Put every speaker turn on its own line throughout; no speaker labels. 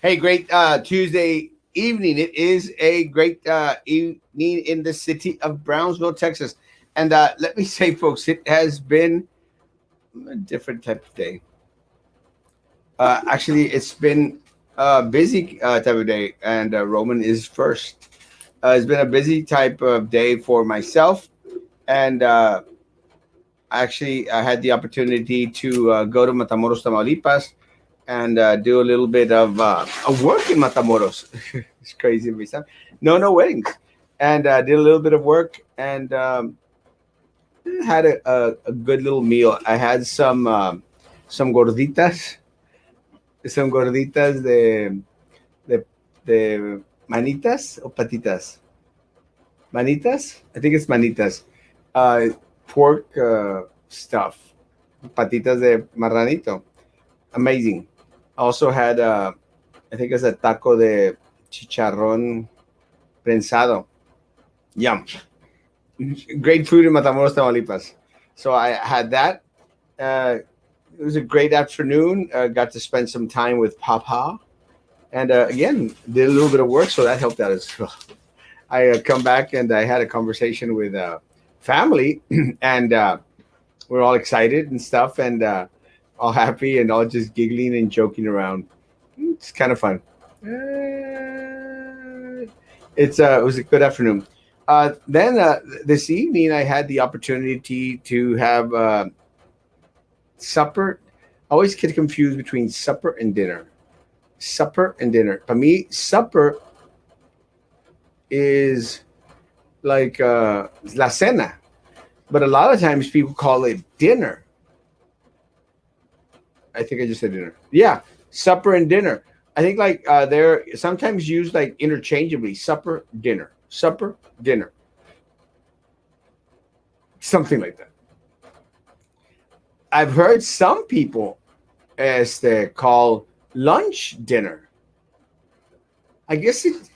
Hey, great Tuesday evening. It is a great evening in the city of Brownsville, Texas. And let me say, folks, it has been a different type of day. Actually, it's been a busy type of day, and Roman is first. It's been a busy type of day for myself, and actually, I had the opportunity to go to Matamoros, Tamaulipas, and do a little bit of work in Matamoros. It's crazy to me. No weddings, and did a little bit of work and had a good little meal. I had some gorditas, de de manitas or patitas, manitas. I think it's manitas. Uh, Pork stuff, patitas de marranito. Amazing. Also had I think it's a taco de chicharrón prensado. Yum. Great food in Matamoros, Tamaulipas. So I had that. It was a great afternoon. Got to spend some time with Papa, and again did a little bit of work, so that helped out as well. I come back and I had a conversation with family, and we're all excited and stuff, and all happy and all just giggling and joking around. It's kind of fun. It was a good afternoon. Then this evening, I had the opportunity to have supper. I always get confused between supper and dinner. Supper and dinner. For me, supper is like la cena, but a lot of times people call it dinner. I think I just said dinner. Yeah, supper and dinner. I think like they're sometimes used like interchangeably. Supper, dinner, something like that. I've heard some people as they call lunch dinner. I guess it.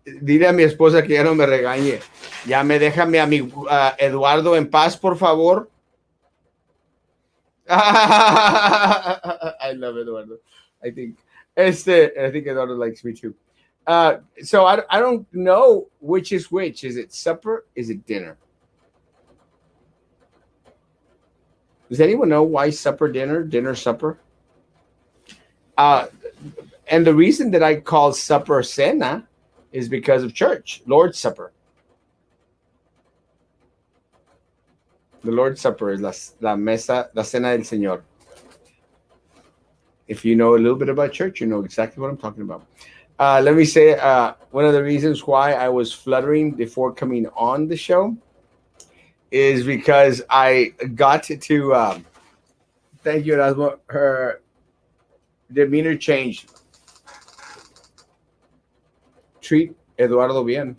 Dile a mi esposa que ya no me regañe. Ya me deja mi amigo Eduardo en paz, por favor. I love Eduardo. I think I think Eduardo likes me too. So I don't know which is which. Is it supper? Is it dinner? Does anyone know why supper, dinner, supper? Uh, and the reason that I call supper cena is because of church, Lord's Supper. The Lord's Supper is la mesa, la cena del Señor. If you know a little bit about church, you know exactly what I'm talking about. Let me say one of the reasons why I was fluttering before coming on the show is because I got to thank you, Erasmo. Her demeanor changed. Treat Eduardo bien,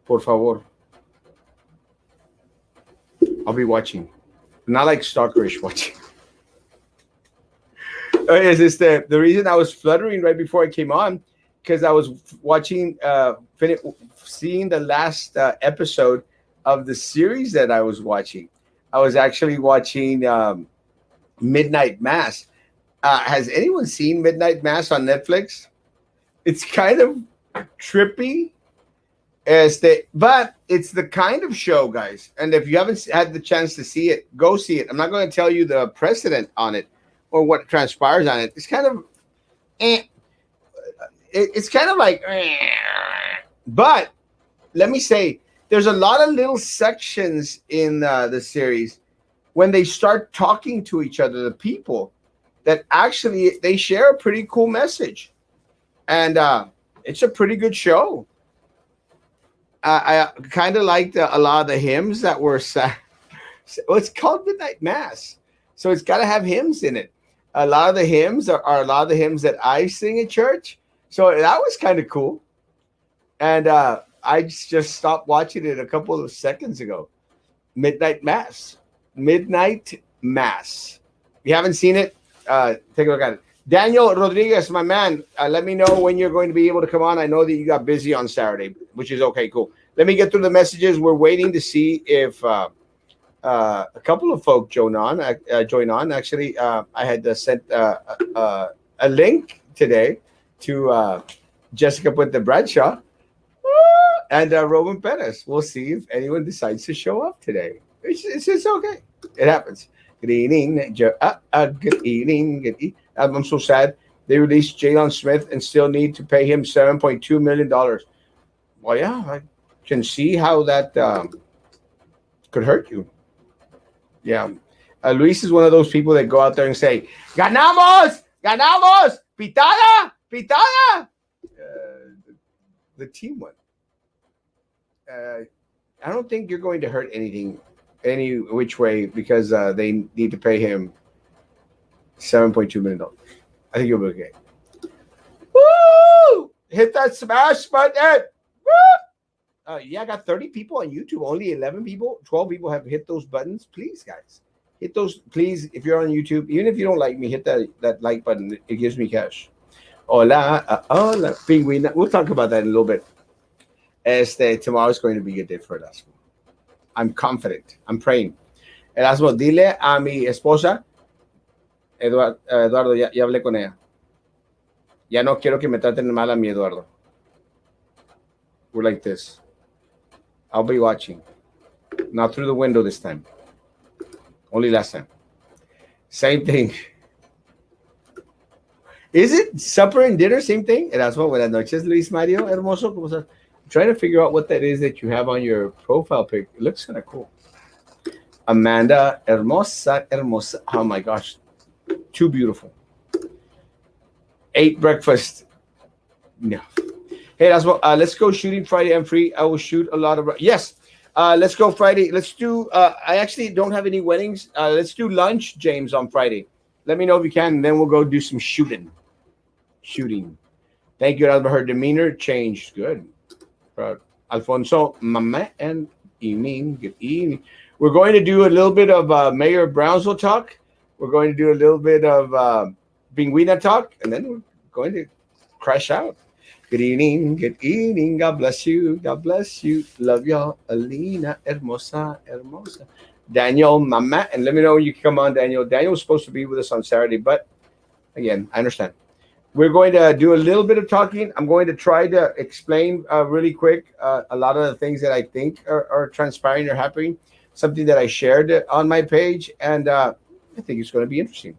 por favor. I'll be watching. Not like stalkerish watching. Is this the reason I was fluttering right before I came on? Because I was watching, seeing the last episode of the series that I was watching. I was actually watching Midnight Mass. Has anyone seen Midnight Mass on Netflix? It's kind of trippy. But it's the kind of show, guys. And if you haven't had the chance to see it, go see it. I'm not going to tell you the precedent on it or what transpires on it. It's kind of, it's kind of like, but let me say, there's a lot of little sections in the series when they start talking to each other, the people that actually they share a pretty cool message, and it's a pretty good show. I kind of liked a lot of the hymns that were sang. Well, it's called Midnight Mass, so it's got to have hymns in it. A lot of the hymns are a lot of the hymns that I sing at church, so that was kind of cool. And I just stopped watching it a couple of seconds ago. Midnight Mass. Midnight Mass. If you haven't seen it, take a look at it. Daniel Rodriguez, my man, let me know when you're going to be able to come on. I know that you got busy on Saturday, which is okay, cool. Let me get through the messages. We're waiting to see if a couple of folk join on. Actually, I had sent a link today to Jessica Put the Bradshaw and Roman Perez. We'll see if anyone decides to show up today. It's okay. It happens. Good evening. Good evening. I'm so sad. They released Jalen Smith and still need to pay him $7.2 million. Well, yeah, I can see how that could hurt you. Yeah. Luis is one of those people that go out there and say, "Ganamos! Ganamos! Pitada! Pitada!" The team won. Uh, I don't think you're going to hurt anything, any which way, because they need to pay him $7.2 million. I think you'll be okay. Woo! Hit that smash button. Woo! Yeah, I got 30 people on YouTube. Only 11 people, 12 people have hit those buttons. Please, guys, hit those. Please, if you're on YouTube, even if you don't like me, hit that like button. It gives me cash. Hola, hola, penguin. We'll talk about that in a little bit. Tomorrow is going to be a day for Erasmo. I'm confident. I'm praying. Erasmo, dile a mi esposa, Eduardo, ya hablé con ella. Ya no quiero que me traten mal a mi Eduardo. We're like this. I'll be watching. Not through the window this time. Only last time. Same thing. Is it supper and dinner? Same thing? Erasmo, buenas noches, Luis Mario. Hermoso. ¿Cómo estás? I'm trying to figure out what that is that you have on your profile pic. It looks kind of cool. Amanda, hermosa, hermosa. Oh my gosh. Too beautiful. Ate breakfast. No. Hey, Erasmo, let's go shooting Friday. I'm free. I will shoot a lot of. Yes. Let's go Friday. Let's do. I actually don't have any weddings. Let's do lunch, James, on Friday. Let me know if you can, and then we'll go do some shooting. Thank you, Erasmo. Her demeanor changed. Good. Alfonso, mama, and evening. Good evening. We're going to do a little bit of Mayor Brownsville talk. We're going to do a little bit of Binguina talk, and then we're going to crash out. Good evening. Good evening. God bless you. God bless you. Love y'all. Alina, hermosa, hermosa. Daniel, mama, and let me know when you can come on, Daniel. Daniel was supposed to be with us on Saturday, but again, I understand. We're going to do a little bit of talking. I'm going to try to explain really quick a lot of the things that I think are transpiring or happening, something that I shared on my page, and I think it's going to be interesting.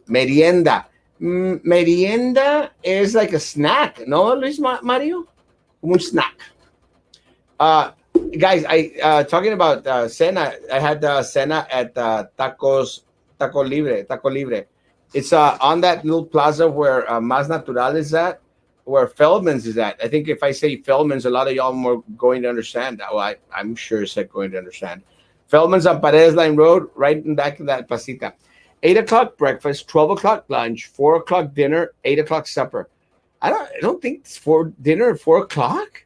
Merienda. Merienda is like a snack, no, Luis Mario? Un snack. Guys, I talking about cena. I had cena at Taco Libre. It's on that little plaza where Mas Natural is at, where Feldman's is at. I think if I say Feldman's, a lot of y'all are going to understand. Well, I'm sure it's going to understand. Feldman's on Paredes Line Road, right in back of that placita. 8 o'clock breakfast, 12 o'clock lunch, 4 o'clock dinner, 8 o'clock supper. I don't think it's for dinner at 4 o'clock.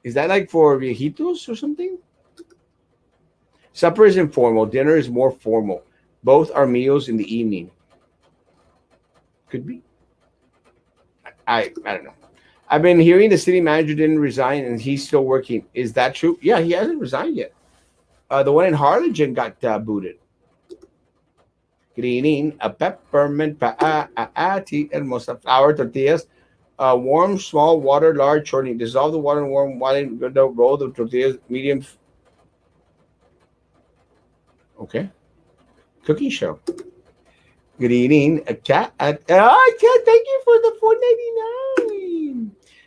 Is that like for viejitos or something? Supper is informal. Dinner is more formal. Both are meals in the evening. Could be. I don't know. I've been hearing the city manager didn't resign and he's still working. Is that true? Yeah, he hasn't resigned yet. The one in Harlingen got booted. Good evening. A peppermint tea, hermosa flour tortillas. Warm, small water, large shortening. Dissolve the water in warm water. Roll the tortillas medium. Okay. Cooking show. Good evening. A cat. Cat, thank you for the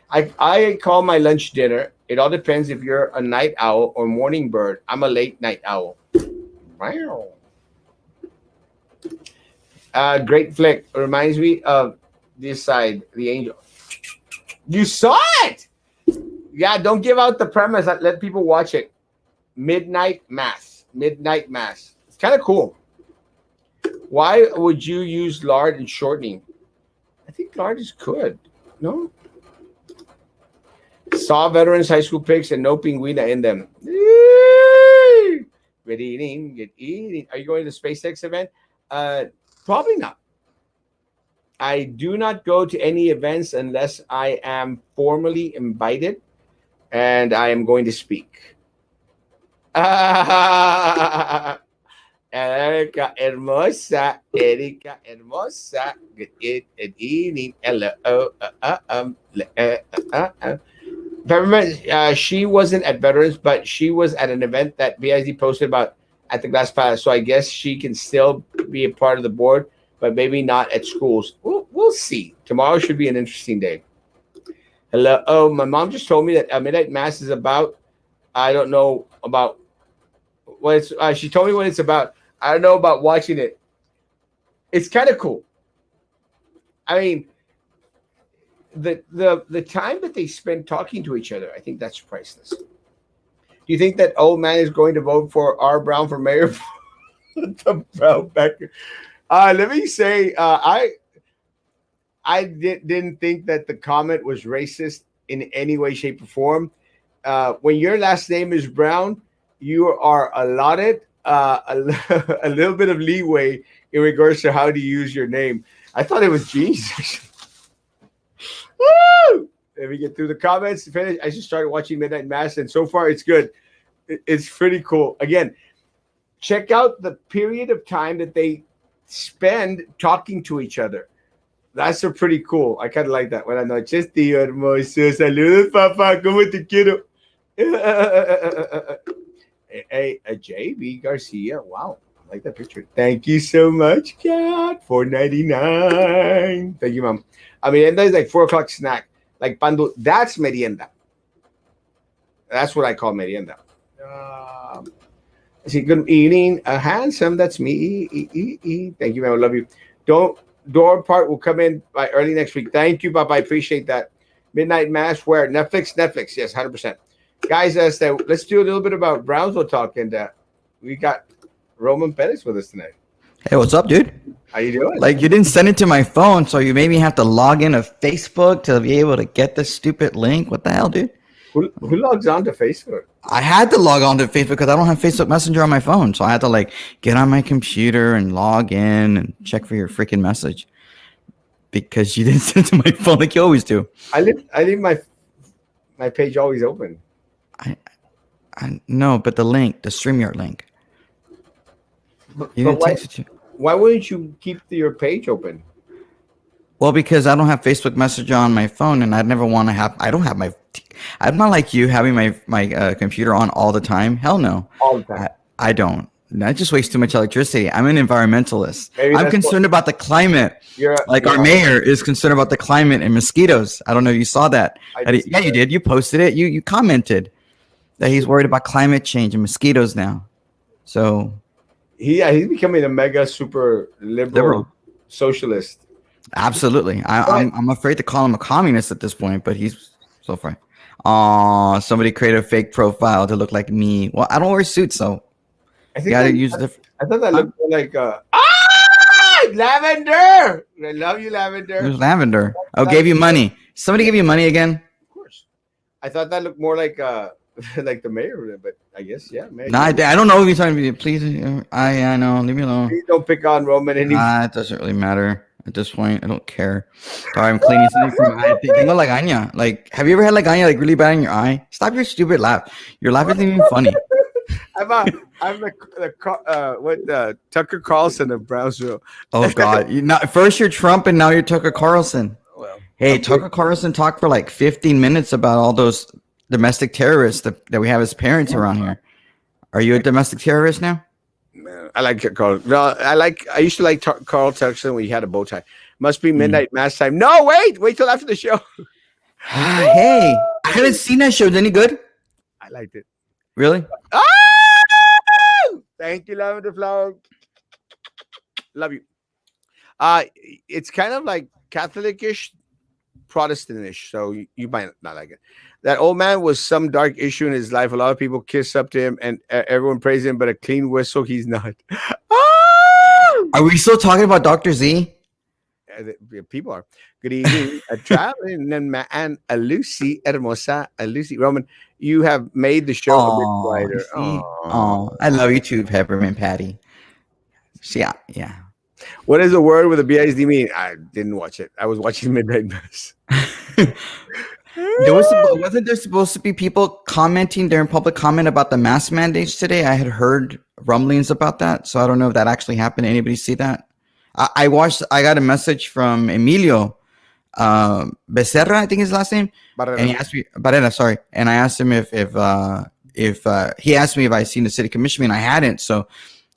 $4.99. I call my lunch dinner. It all depends if you're a night owl or morning bird. I'm a late night owl. Wow. Great flick. Reminds me of this side, the angel. You saw it. Yeah, don't give out the premise. Let people watch it. Midnight Mass. It's kind of cool. Why would you use lard in shortening? I think lard is good. No? Saw veterans high school pics and no pinguina in them. Good eating. Are you going to the SpaceX event? Probably not. I do not go to any events unless I am formally invited and I am going to speak. Erika hermosa, Erika hermosa. Good evening. Hello. Remember, she wasn't at Veterans, but she was at an event that BIZ posted about at the Glass Palace. So I guess she can still be a part of the board, but maybe not at schools. We'll see. Tomorrow should be an interesting day. Hello. Oh, my mom just told me that Midnight Mass is about. I don't know about what it's. She told me what it's about. I don't know about watching it. It's kind of cool. I mean, the time that they spend talking to each other, I think that's priceless. Do you think that old man is going to vote for R. Brown for mayor? The Brown Becker. Let me say, didn't think that the comment was racist in any way, shape, or form. When your last name is Brown, you are allotted a little bit of leeway in regards to how to use your name. I thought it was genius. Woo! Let me get through the comments. Finish. I just started watching Midnight Mass, and so far it's good. It's pretty cool. Again, check out the period of time that they spend talking to each other. That's a pretty cool. I kind of like that. Buenas noches, tío hermoso. Saludos, papá. ¿Cómo te quiero? Hey, JB Garcia. Wow. I like that picture. Thank you so much, Cat. $4.99. Thank you, Mom. I mean, that is like 4 o'clock snack. Like pando. That's merienda. That's what I call merienda. See, good evening. Handsome. That's me. Thank you, man. I love you. Door part will come in by early next week. Thank you, Bob. I appreciate that. Midnight Mass, where? Netflix. Yes, 100%. Guys, let's do a little bit about Brownsville talk. And we got Roman Perez with us tonight.
Hey, what's up, dude?
How you doing?
Like, you didn't send it to my phone, so you made me have to log into Facebook to be able to get this stupid link. What the hell, dude?
Who logs on to Facebook?
I had to log on to Facebook because I don't have Facebook Messenger on my phone. So I had to, like, get on my computer and log in and check for your freaking message because you didn't send it to my phone like you always do.
I leave my page always open.
I know, but the link, the StreamYard link. You didn't text it to.
Why wouldn't you keep your page open?
Well, because I don't have Facebook Messenger on my phone, and I'd never want to have. I don't have my. I'm not like you having my computer on all the time. Hell no.
All the time.
I don't. That just wastes too much electricity. I'm an environmentalist. I'm concerned about the climate. Our mayor is concerned about the climate and mosquitoes. I don't know if you saw that. Yeah, you did. You posted it. You commented that he's worried about climate change and mosquitoes now. So.
He's becoming a mega super liberal socialist.
Absolutely. I'm afraid to call him a communist at this point, but he's so far. Somebody created a fake profile to look like me. Well, I don't wear suits, so
I thought that looked like Lavender. I love you, Lavender.
Who's Lavender? Oh, gave you money. Somebody gave you money again?
Of course. I thought that looked more like like the mayor, but I guess Mayor.
No, I don't know if you're talking to me. Please, I know. Leave me alone.
Please don't pick on Roman anymore.
It doesn't really matter at this point. I don't care. Sorry, I'm cleaning something from my eye. Tengo lagaña. Like, have you ever had lagaña like really bad in your eye? Stop your stupid laugh. Your laugh isn't even funny.
I'm Tucker Carlson of Brownsville.
Oh God! First you're Trump and now you're Tucker Carlson. Well, hey, Tucker Carlson talked for like 15 minutes about all those domestic terrorists that we have as parents around here. Are you a domestic terrorist now?
I like Carl. No, I used to like Carl Tucker when he had a bow tie. Must be midnight mass time. No, wait till after the show.
Hey, I haven't seen that show. Is it any good?
I liked it.
Really?
Oh! Thank you, Lavender Flower. Love you. It's kind of like Catholic-ish, Protestant-ish, so you might not like it. That old man was some dark issue in his life. A lot of people kiss up to him, and everyone praise him, but a clean whistle, he's not. Oh!
Are we still talking about Dr. Z?
People are. Good evening. A traveling man, a Lucy, hermosa, a Lucy. Roman, you have made the show a bit quieter.
Oh, I love you too, Peppermint Patty. Yeah.
What does the word with a BISD mean? I didn't watch it. I was watching Midnight Mass.
Wasn't there supposed to be people commenting during public comment about the mask mandates today? I had heard rumblings about that, so I don't know if that actually happened. Anybody see that? I got a message from Emilio Becerra, I think his last name, and he asked me Barrera, sorry, and I asked him if he asked me if I seen the city commission meeting. I hadn't, so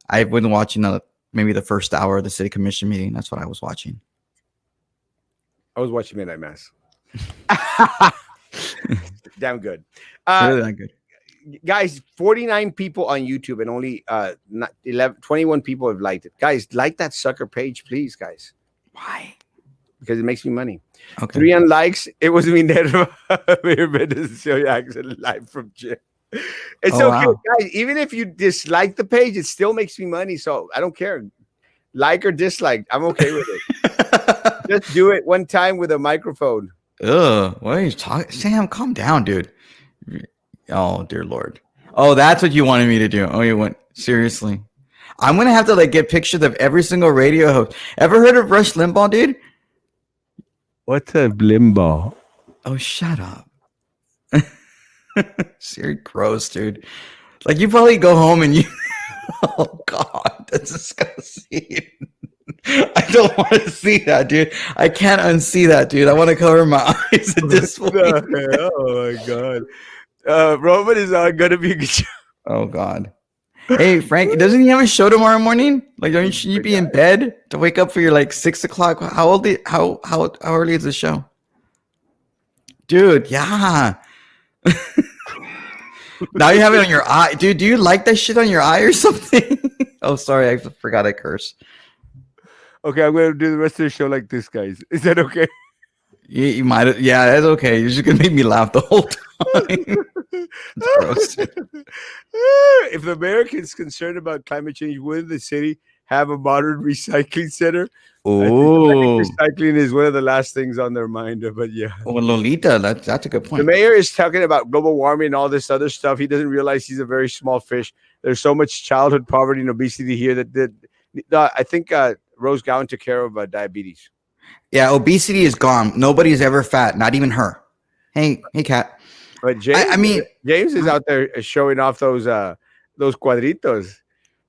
I've been watching maybe the first hour of the city commission meeting. That's what I was watching.
I was watching Midnight Mass. Damn good.
Really that good.
Guys, 49 people on YouTube and only 21 people have liked it. Guys, like that sucker page, please, guys.
Why?
Because it makes me money.
Okay.
3 unlikes. It was me never show you actually live from gym. It's okay, wow. Guys. Even if you dislike the page, it still makes me money. So I don't care. Like or dislike, I'm okay with it. Just do it one time with a microphone.
Ugh, what are you talking? Sam, calm down, dude. Oh, dear Lord. Oh, that's what you wanted me to do. Oh, you went seriously. I'm gonna have to get pictures of every single radio host. Ever heard of Rush Limbaugh, dude?
What's a Limbaugh?
Oh, shut up. Seriously, gross, dude. You probably go home and you. Oh God, that's disgusting. I don't want to see that, dude. I can't unsee that, dude. I want to cover my eyes at this point.
Oh my God. Roman is gonna be a good show.
Oh God. Hey Frank, doesn't he have a show tomorrow morning? Shouldn't you be in bed to wake up for your 6 o'clock? How early is the show? Dude, yeah. Now you have it on your eye. Dude, do you like that shit on your eye or something? Oh, sorry, I forgot I curse.
Okay, I'm gonna do the rest of the show like this, guys. Is that okay?
You might. Yeah, that's okay. You're just gonna make me laugh the whole time. Gross.
If the Americans concerned about climate change, would the city have a modern recycling center?
Oh,
I think recycling is one of the last things on their mind. But yeah.
Well, Lolita, that's a good point.
The mayor is talking about global warming and all this other stuff. He doesn't realize he's a very small fish. There's so much childhood poverty and obesity here that I think Rose Gowan took care of diabetes.
Yeah, obesity is gone. Nobody's ever fat, not even her. Hey, Kat.
But James, James is out there showing off those cuadritos.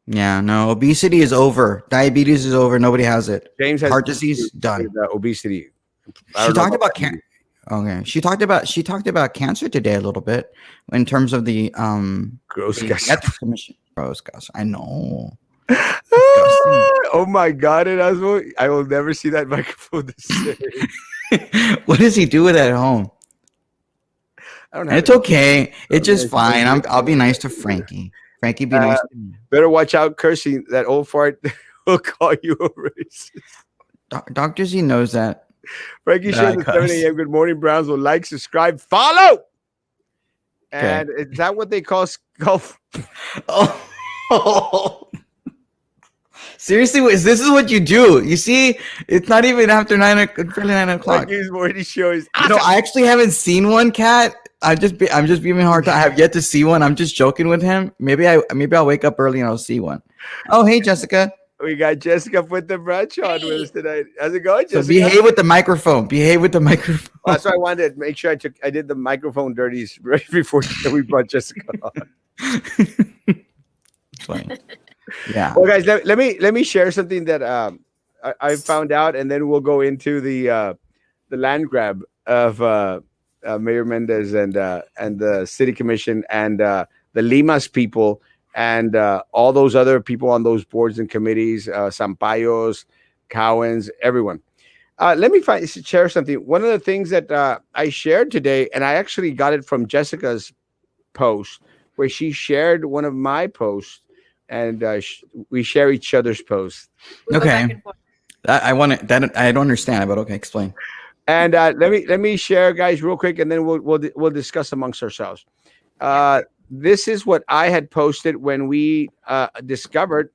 Yeah, no, obesity is over. Diabetes is over. Nobody has it.
James has
heart disease done.
Obesity.
She talked about cancer. Okay, she talked about cancer today a little bit in terms of the
gross
ethics commission. Gross gas. I know.
Oh my God, Erasmo, I will never see that microphone the same.
What does he do with it at home?
I don't know.
It's okay. It's just fine. I'll be nice to Frankie. Frankie, be nice to me.
Better watch out cursing. That old fart will call you a racist.
Dr. Z knows that.
Frankie shares at 7 a.m. Good morning, Brownsville. Like, subscribe, follow. And is that what they call golf?
Oh. Seriously, this is what you do. You see, it's not even after 9 o'clock.
Frankie's morning show is
awesome. No, I actually haven't seen one, Kat. I'm just giving a hard time. I have yet to see one. I'm just joking with him. Maybe I'll wake up early and I'll see one. Oh, hey, Jessica.
We got Jessica put the brunch on with us tonight. How's it going, Jessica?
So behave with the microphone.
That's why I wanted to make sure I did the microphone dirties right before we brought Jessica on.
Funny. Yeah.
Well, guys, let me share something that I found out, and then we'll go into the land grab of Mayor Mendez and the city commission and the Limas people and all those other people on those boards and committees, Sampayos, Cowens, everyone. Let me share something. One of the things that I shared today, and I actually got it from Jessica's post, where she shared one of my posts. And we share each other's posts.
Okay, I don't understand, but okay, explain.
And let me share, guys, real quick, and then we'll discuss amongst ourselves. This is what I had posted when we discovered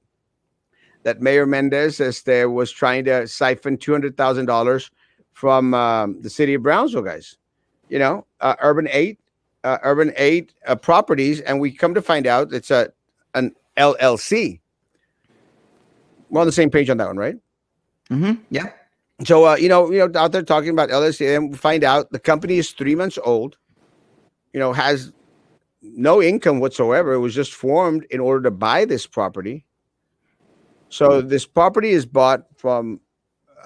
that Mayor Mendez was trying to siphon $200,000 from the city of Brownsville, guys. You know, Urban 8 properties, and we come to find out it's an LLC. We're on the same page on that one, right?
Mm-hmm. Yeah.
So out there talking about LLC, and we find out the company is 3 months old. Has no income whatsoever. It was just formed in order to buy this property. So this property is bought from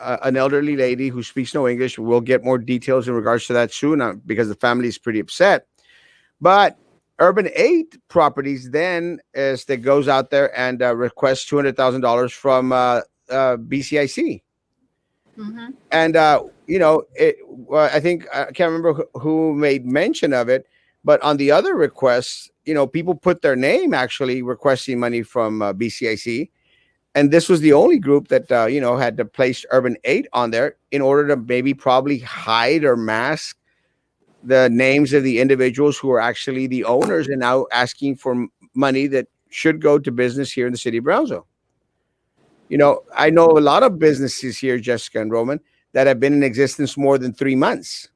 an elderly lady who speaks no English. We'll get more details in regards to that soon because the family is pretty upset. But Urban 8 Properties then goes out there and requests $200,000 from BCIC.
Mm-hmm.
And, I think I can't remember who made mention of it, but on the other requests, people put their name actually requesting money from BCIC. And this was the only group that, had to place Urban 8 on there in order to maybe probably hide or mask the names of the individuals who are actually the owners and now asking for money that should go to business here in the city of Brownsville. I know a lot of businesses here, Jessica and Roman, that have been in existence more than 3 months.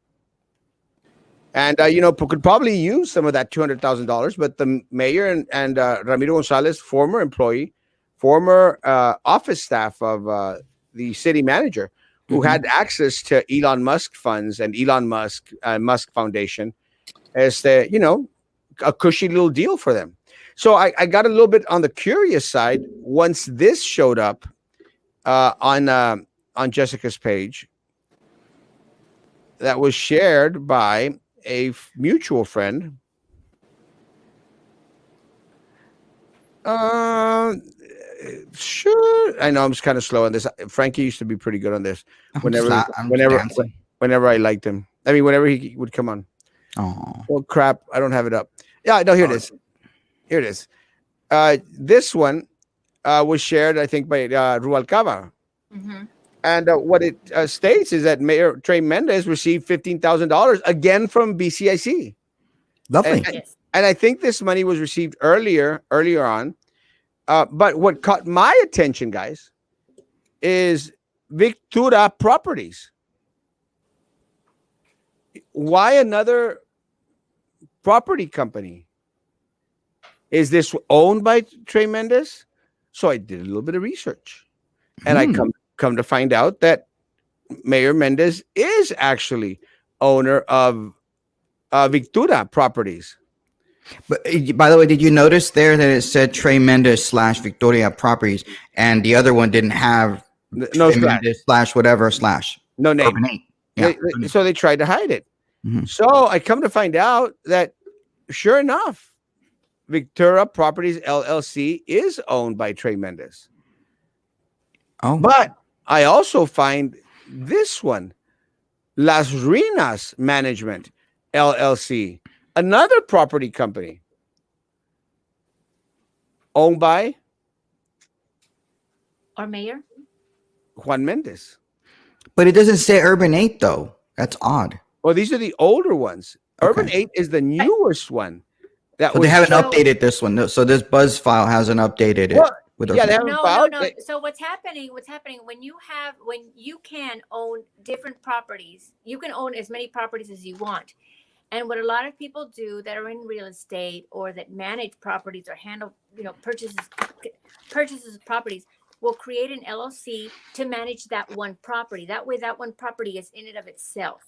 And, could probably use some of that $200,000. But the mayor and Ramiro Gonzalez, former employee, former office staff of the city manager, who had access to Elon Musk funds and Elon Musk Foundation, as a cushy little deal for them. So I got a little bit on the curious side once this showed up on Jessica's page that was shared by a mutual friend. Sure. I know I'm just kind of slow on this. Frankie used to be pretty good on this. Whenever I liked him. I mean, whenever he would come on.
Oh.
Well, crap. I don't have it up. Yeah, no, here it is. Here it is. This one was shared, I think, by Rualcaba.
Mm-hmm.
And what it states is that Mayor Trey Mendez received $15,000 again from BCIC.
Lovely.
And I think this money was received earlier on. But what caught my attention, guys, is Victura Properties. Why another property company? Is this owned by Trey Mendez? So I did a little bit of research, and I come to find out that Mayor Mendez is actually owner of Victura Properties.
But by the way, did you notice there that it said Trey Mendez / Victoria Properties, and the other one didn't have
no
Trey Mendez / whatever /
no name? Yeah. So they tried to hide it. Mm-hmm. So I come to find out that, sure enough, Victoria Properties LLC is owned by Trey Mendez.
Oh,
but I also find this one, Las Ruinas Management LLC, another property company owned by
our mayor,
Juan Mendez.
But it doesn't say Urban 8 though. That's odd.
Well, these are the older ones. Okay. Urban 8 is the newest one.
So they haven't updated this one. So this Buzz file hasn't updated it.
No. So what's happening when you can own different properties, you can own as many properties as you want. And what a lot of people do that are in real estate or that manage properties or handle, purchases of properties will create an LLC to manage that one property. That way, that one property is in and of itself.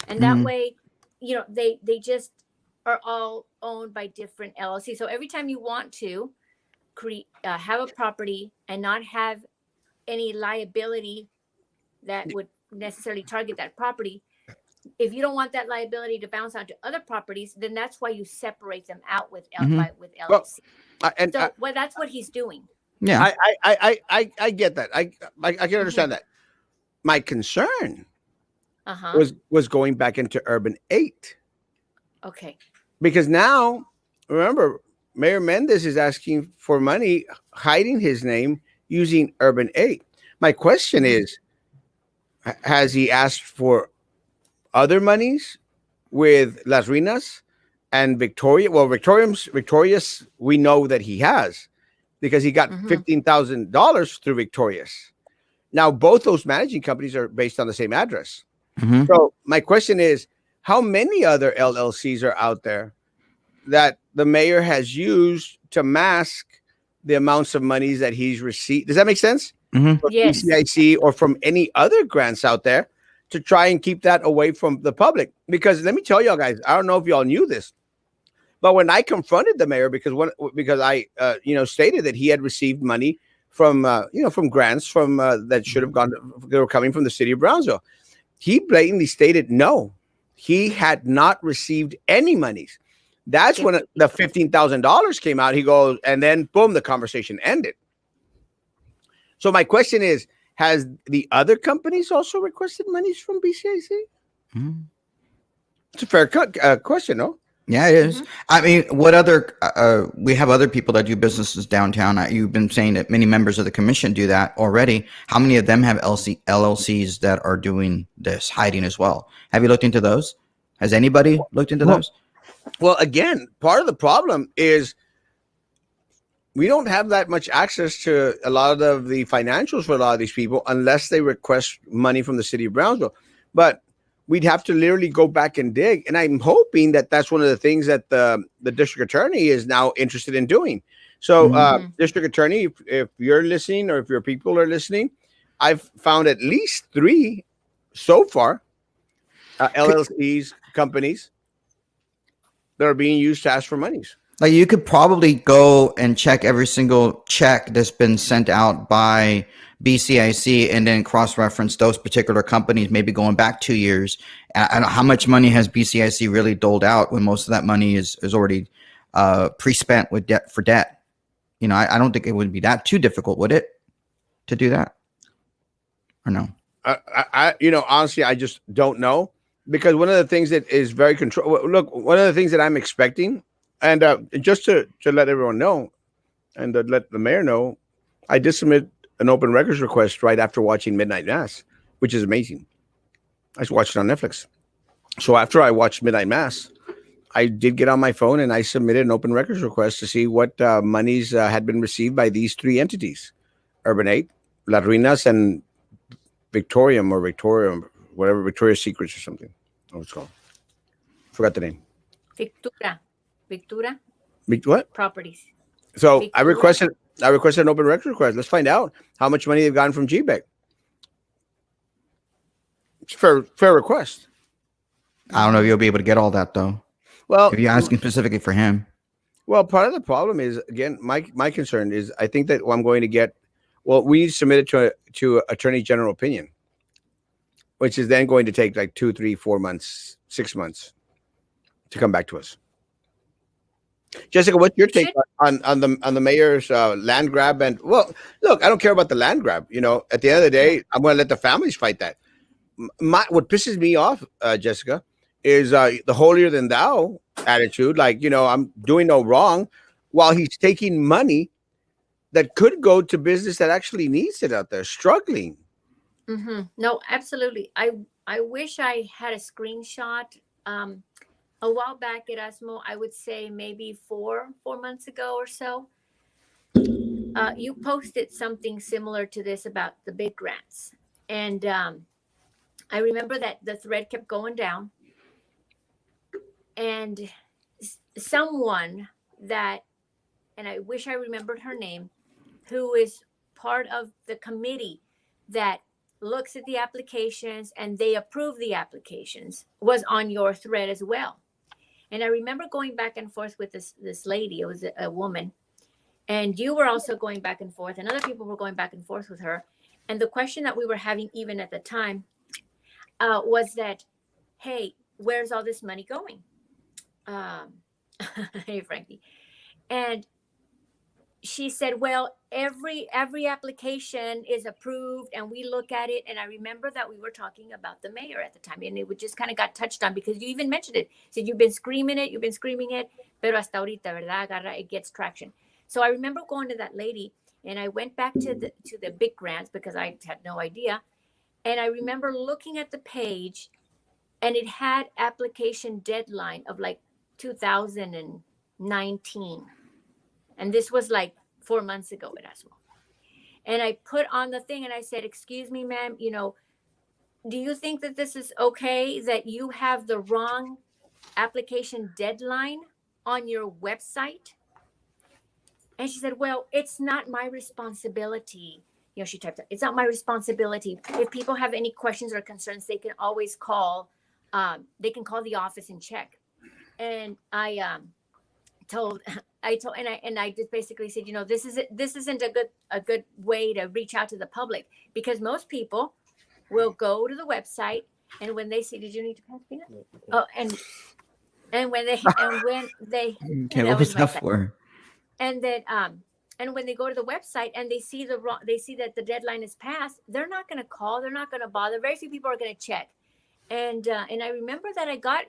And that way, they just are all owned by different LLCs. So every time you want to have a property and not have any liability that would necessarily target that property, if you don't want that liability to bounce onto other properties, then that's why you separate them out with LLC. Well, that's what he's doing.
Yeah,
I get that. I can understand that. My concern was going back into Urban 8.
Okay.
Because now, remember, Mayor Mendez is asking for money, hiding his name, using Urban 8. My question is, has he asked for other monies with Las Ruinas and Victoria? Well, Victoria's, we know that he has, because he got $15,000 through Victoria's. Now, both those managing companies are based on the same address. Mm-hmm. So my question is, how many other LLCs are out there that the mayor has used to mask the amounts of monies that he's received? Does that make sense? from BCIC or from any other grants out there to try and keep that away from the public. Because let me tell y'all guys, I don't know if y'all knew this, but when I confronted the mayor because I stated that he had received money from from grants from that should have gone, they were coming from the city of Brownsville, he blatantly stated no, he had not received any monies. That's when the $15,000 came out. He goes, and then boom, the conversation ended. So my question is, has the other companies also requested monies from BCIC? Mm-hmm. It's a fair question, no?
Yeah, it is. Mm-hmm. I mean, what other? We have other people that do businesses downtown. You've been saying that many members of the commission do that already. How many of them have LLCs that are doing this, hiding as well? Have you looked into those? Has anybody looked into those?
Well, again, part of the problem is we don't have that much access to a lot of the financials for a lot of these people unless they request money from the city of Brownsville. But we'd have to literally go back and dig. And I'm hoping that that's one of the things that the district attorney is now interested in doing. So, district attorney, if you're listening or if your people are listening, I've found at least 3 so far, LLCs, companies that are being used to ask for monies.
Like you could probably go and check every single check that's been sent out by BCIC and then cross-reference those particular companies, maybe going back 2 years. And how much money has BCIC really doled out when most of that money is already pre-spent with debt for debt? You know, I don't think it would be that too difficult, would it, to do that? Or no?
I honestly, I just don't know, because one of the things that is very one of the things that I'm expecting, and just to let everyone know, and to let the mayor know, I did submit an open records request right after watching Midnight Mass, which is amazing. I just watched it on Netflix. So after I watched Midnight Mass, I did get on my phone and I submitted an open records request to see what monies had been received by these 3 entities: Urban 8, Las Ruinas, and Victoria, whatever, Victoria's Secrets or something. What it's called. Forgot the name.
Victura.
What?
Properties.
So Victura. I requested an open records request. Let's find out how much money they've gotten from GBEC. It's a fair request.
I don't know if you'll be able to get all that though. Well, if you're asking specifically for him.
Well, part of the problem is, again, my concern is I think that I'm going to get. Well, we need to submit it to Attorney General opinion, which is then going to take like 2, 3, 4 months, 6 months to come back to us. Jessica, what's your take on the mayor's land grab? And well, look, I don't care about the land grab. You know, at the end of the day, I'm going to let the families fight that. What pisses me off, Jessica, is the holier than thou attitude. Like, I'm doing no wrong, while he's taking money that could go to business that actually needs it out there, struggling.
Mm-hmm. No, absolutely. I wish I had a screenshot. A while back, Erasmo, I would say maybe 4 months ago or so, you posted something similar to this about the big grants. And I remember that the thread kept going down. And someone that, and I wish I remembered her name, who is part of the committee that looks at the applications and they approve the applications, was on your thread as well. And I remember going back and forth with this lady. It was a woman. And you were also going back and forth, and other people were going back and forth with her. And the question that we were having even at the time was that, hey, where's all this money going? Hey, Frankie. And she said, well, every application is approved and we look at it. And I remember that we were talking about the mayor at the time, and it just kind of got touched on because you even mentioned it. So you've been screaming it, pero hasta ahorita, ¿verdad? Agarra, it gets traction. So I remember going to that lady, and I went back to the big grants because I had no idea. And I remember looking at the page, and it had application deadline of like 2019. And this was like 4 months ago, Erasmo. And I put on the thing and I said, excuse me, ma'am, do you think that this is okay that you have the wrong application deadline on your website? And she said, well, it's not my responsibility She typed, it's not my responsibility. If people have any questions or concerns, they can always call. They can call the office and check. And I just basically said, this isn't a good way to reach out to the public, because most people will go to the website, and when they see, did you need to pass peanut? Oh, and when they
okay, what was that for?
And then and when they go to the website and they see that the deadline is passed, they're not going to call, they're not going to bother. Very few people are going to check. And I remember that I got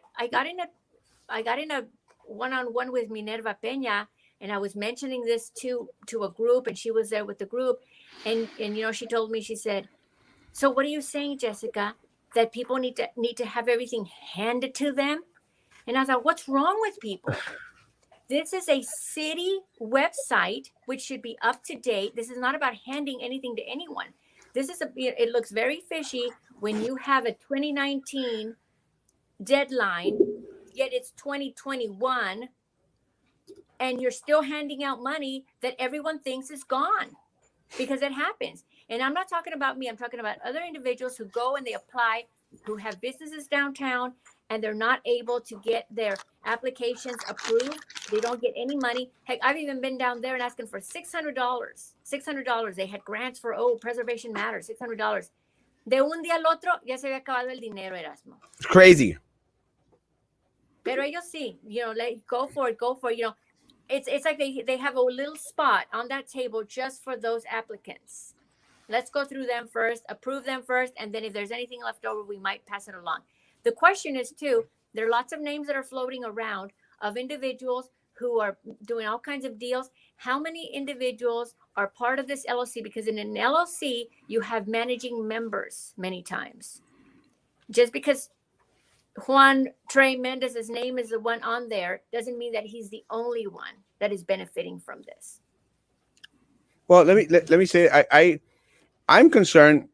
in a one-on-one with Minerva Peña, and I was mentioning this to a group, and she was there with the group, and she told me, she said, so what are you saying, Jessica, that people need to have everything handed to them? And I thought, what's wrong with people? This is a city website, which should be up to date. This is not about handing anything to anyone. It looks very fishy when you have a 2019 deadline, yet it's 2021, and you're still handing out money that everyone thinks is gone, because it happens. And I'm not talking about me. I'm talking about other individuals who go and they apply, who have businesses downtown, and they're not able to get their applications approved. They don't get any money. Heck, I've even been down there and asking for $600. $600. They had grants for, Preservation Matters, $600. De un día al otro, ya se había acabado el dinero, Erasmo.
It's crazy.
Pero ellos sí, go for it. It's like they have a little spot on that table just for those applicants. Let's go through them first, approve them first, and then if there's anything left over, we might pass it along. The question is, too, there are lots of names that are floating around of individuals who are doing all kinds of deals. How many individuals are part of this LLC? Because in an LLC, you have managing members many times. Just because Juan Trey Mendez's name is the one on there doesn't mean that he's the only one that is benefiting from this.
Well, let me say, I'm concerned.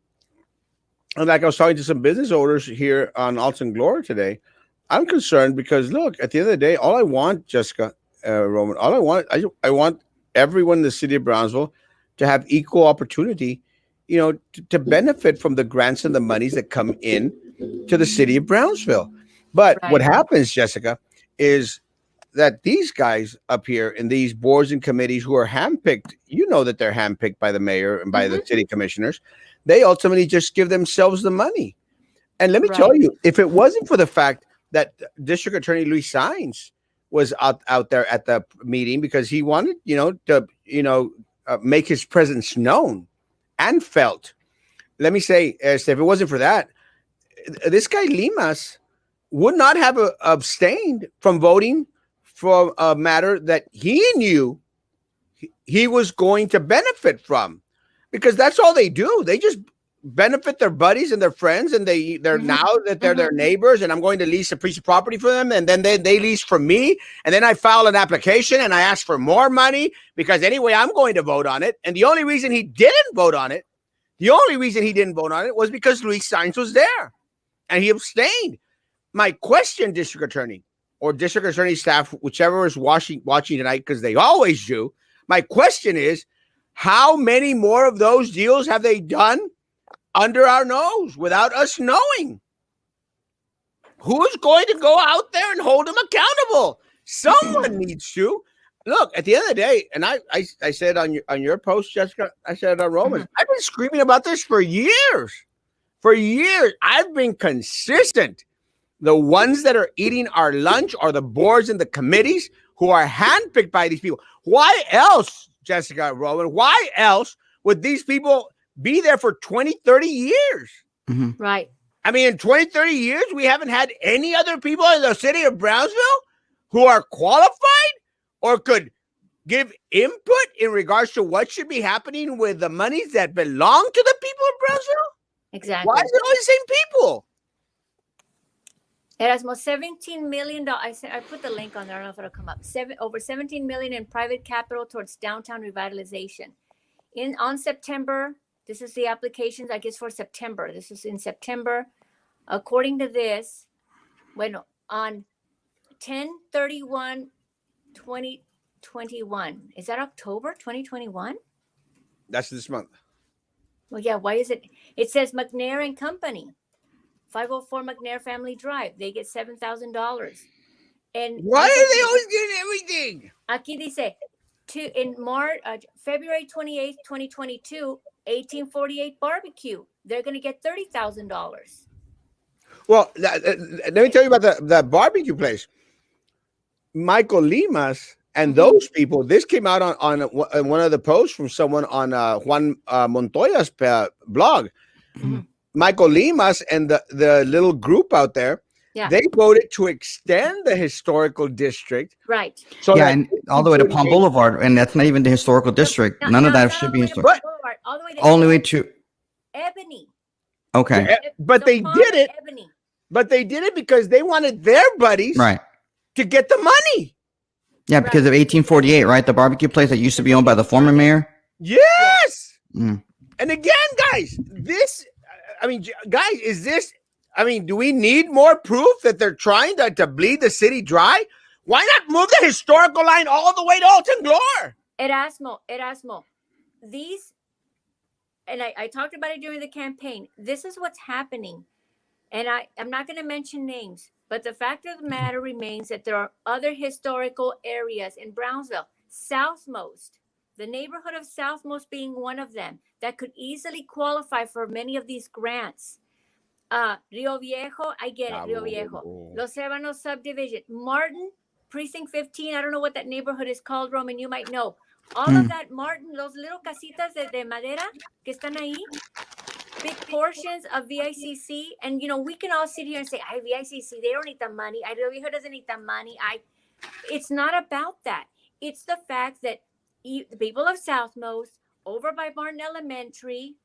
And like I was talking to some business owners here on Alton Glory today, I'm concerned because, look, at the end of the day, all I want, Jessica, Roman, I want everyone in the city of Brownsville to have equal opportunity, to benefit from the grants and the monies that come in to the city of Brownsville. But What happens, Jessica, is that these guys up here in these boards and committees who are handpicked, that they're handpicked by the mayor and by the city commissioners, they ultimately just give themselves the money. And let me tell you, if it wasn't for the fact that District Attorney Luis Saenz was out there at the meeting because he wanted, to make his presence known and felt. Let me say, if it wasn't for that, this guy Limas would not have abstained from voting for a matter that he knew he was going to benefit from, because that's all they do. They just benefit their buddies and their friends, and they're now that they're their neighbors, and I'm going to lease a piece of property for them, and then they lease from me, and then I file an application and I ask for more money because anyway I'm going to vote on it. And the only reason he didn't vote on it was because Luis Saenz was there and he abstained. My question, District Attorney or District Attorney staff, whichever is watching tonight, because they always do, my question is, how many more of those deals have they done under our nose without us knowing? Who's going to go out there and hold them accountable? Someone needs to. Look, at the end of the day, and I said on your post, Jessica, I said on Romans, I've been screaming about this for years. For years, I've been consistent. The ones that are eating our lunch are the boards and the committees who are handpicked by these people. Why else, Jessica, Rowan, why else would these people be there for 20, 30 years?
Right.
I mean, in 20, 30 years, we haven't had any other people in the city of Brownsville who are qualified or could give input in regards to what should be happening with the monies that belong to the people of Brownsville?
Exactly.
Why is it all the same people?
Erasmo, $17 million. I put the link on there. I don't know if it'll come up. Over $17 million in private capital towards downtown revitalization. On September, this is the applications, I guess, for September. This is in September. According to this, on 10/31/2021. Is that October 2021?
That's this month.
Well, yeah. Why is it? It says McNair and Company, 504 McNair Family Drive. They get $7,000. And
why are they always getting everything?
Aquí dice, in March, February 28th, 2022, 1848 barbecue. They're going to get $30,000.
Well, let me tell you about the barbecue place. Michael Limas and those people. This came out on one of the posts from someone on Juan Montoya's blog.
Mm-hmm.
Michael Limas and the little group out there.
Yeah.
They voted to extend the historical district.
Right.
So
and all the way to Palm Boulevard, and that's not even the historical district. None of that should be historical. All the way to
Ebony.
Okay.
Yeah, but they did it.
Ebony.
But they did it because they wanted their buddies to get the money.
Yeah, because of 1848, right? The barbecue place that used to be owned by the former mayor.
Yes.
Mm.
And again, guys, is this? I mean, do we need more proof that they're trying to bleed the city dry? Why not move the historical line all the way to Alton Glore?
Erasmo, these, and I talked about it during the campaign. This is what's happening. And I'm not going to mention names, but the fact of the matter remains that there are other historical areas in Brownsville, Southmost, the neighborhood of Southmost being one of them, that could easily qualify for many of these grants. Rio Viejo, I get it, Rio Viejo. Los Ebanos subdivision. Martin, precinct 15, I don't know what that neighborhood is called, Roman, you might know. All of that, Martin, los little casitas de madera que están ahí, big portions of VICC, and we can all sit here and say, VICC, they don't need the money. Rio Viejo doesn't need the money. It's not about that. It's the fact that the people of Southmost, over by Martin Elementary,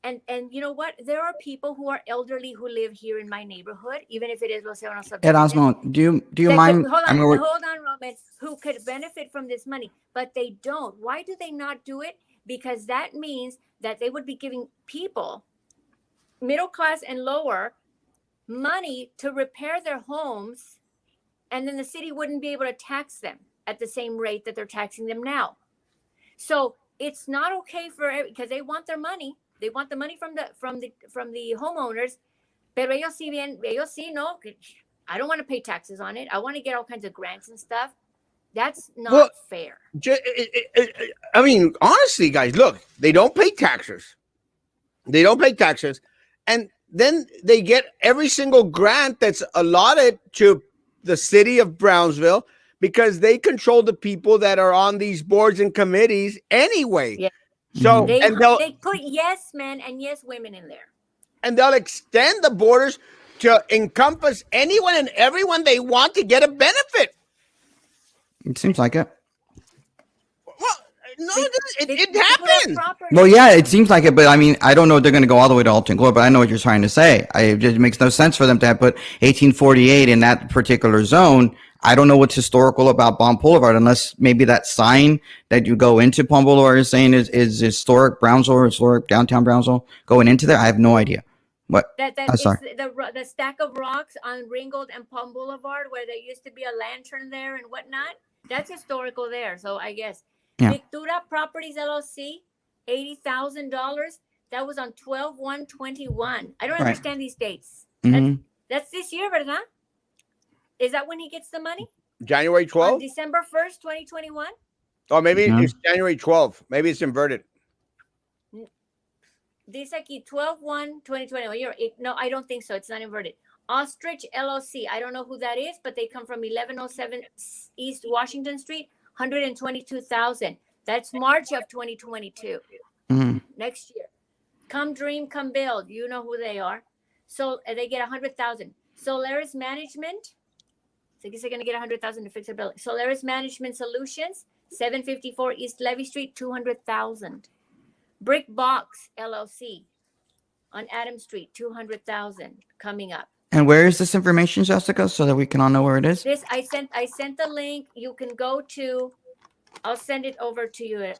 and you know what? There are people who are elderly who live here in my neighborhood, even if it is Los Ebanos subdivision.
Erasmo, do you mind?
Hold on, Roman, who could benefit from this money, but they don't. Why do they not do it? Because that means that they would be giving people, middle class and lower, money to repair their homes, and then the city wouldn't be able to tax them at the same rate that they're taxing them now. So it's not okay because they want their money. They want the money from the homeowners, pero ellos sí, no, I don't want to pay taxes on it. I want to get all kinds of grants and stuff. That's not fair.
I mean, honestly, guys, look, they don't pay taxes. And then they get every single grant that's allotted to the city of Brownsville because they control the people that are on these boards and committees anyway.
Yeah.
So
they put yes men and yes women in there.
And they'll extend the borders to encompass anyone and everyone they want to get a benefit.
It seems like it.
Well, no, it happens.
Well, yeah, it seems like it, but I mean, I don't know if they're going to go all the way to Alton Glore, but I know what you're trying to say. It just makes no sense for them to have put 1848 in that particular zone. I don't know what's historical about Palm Boulevard, unless maybe that sign that you go into Palm Boulevard is saying is historic Brownsville or historic downtown Brownsville going into there. I have no idea. What?
Sorry. The stack of rocks on Ringgold and Palm Boulevard where there used to be a lantern there and whatnot. That's historical there. So I guess Victura Properties LLC, $80,000. That was on 12/1/21. I don't understand these dates.
Mm-hmm.
That's this year, ¿verdad? Is that when he gets the money?
January 12th?
December 1st, 2021?
Or maybe it's January 12th. Maybe it's inverted.
Dice aquí 12/1/2021. No, I don't think so. It's not inverted. Ostrich LLC. I don't know who that is, but they come from 1107 East Washington Street, $122,000. That's March of 2022.
Mm-hmm.
Next year. Come Dream, Come Build. You know who they are. So they get $100,000. Solaris Management. So I guess they're going to get $100,000 to fix their building. Solaris Management Solutions, 754 East Levy Street, $200,000. Brick Box LLC on Adam Street, $200,000 coming up.
And where is this information, Jessica, so that we can all know where it is?
This I sent the link. You can go to. I'll send it over to you.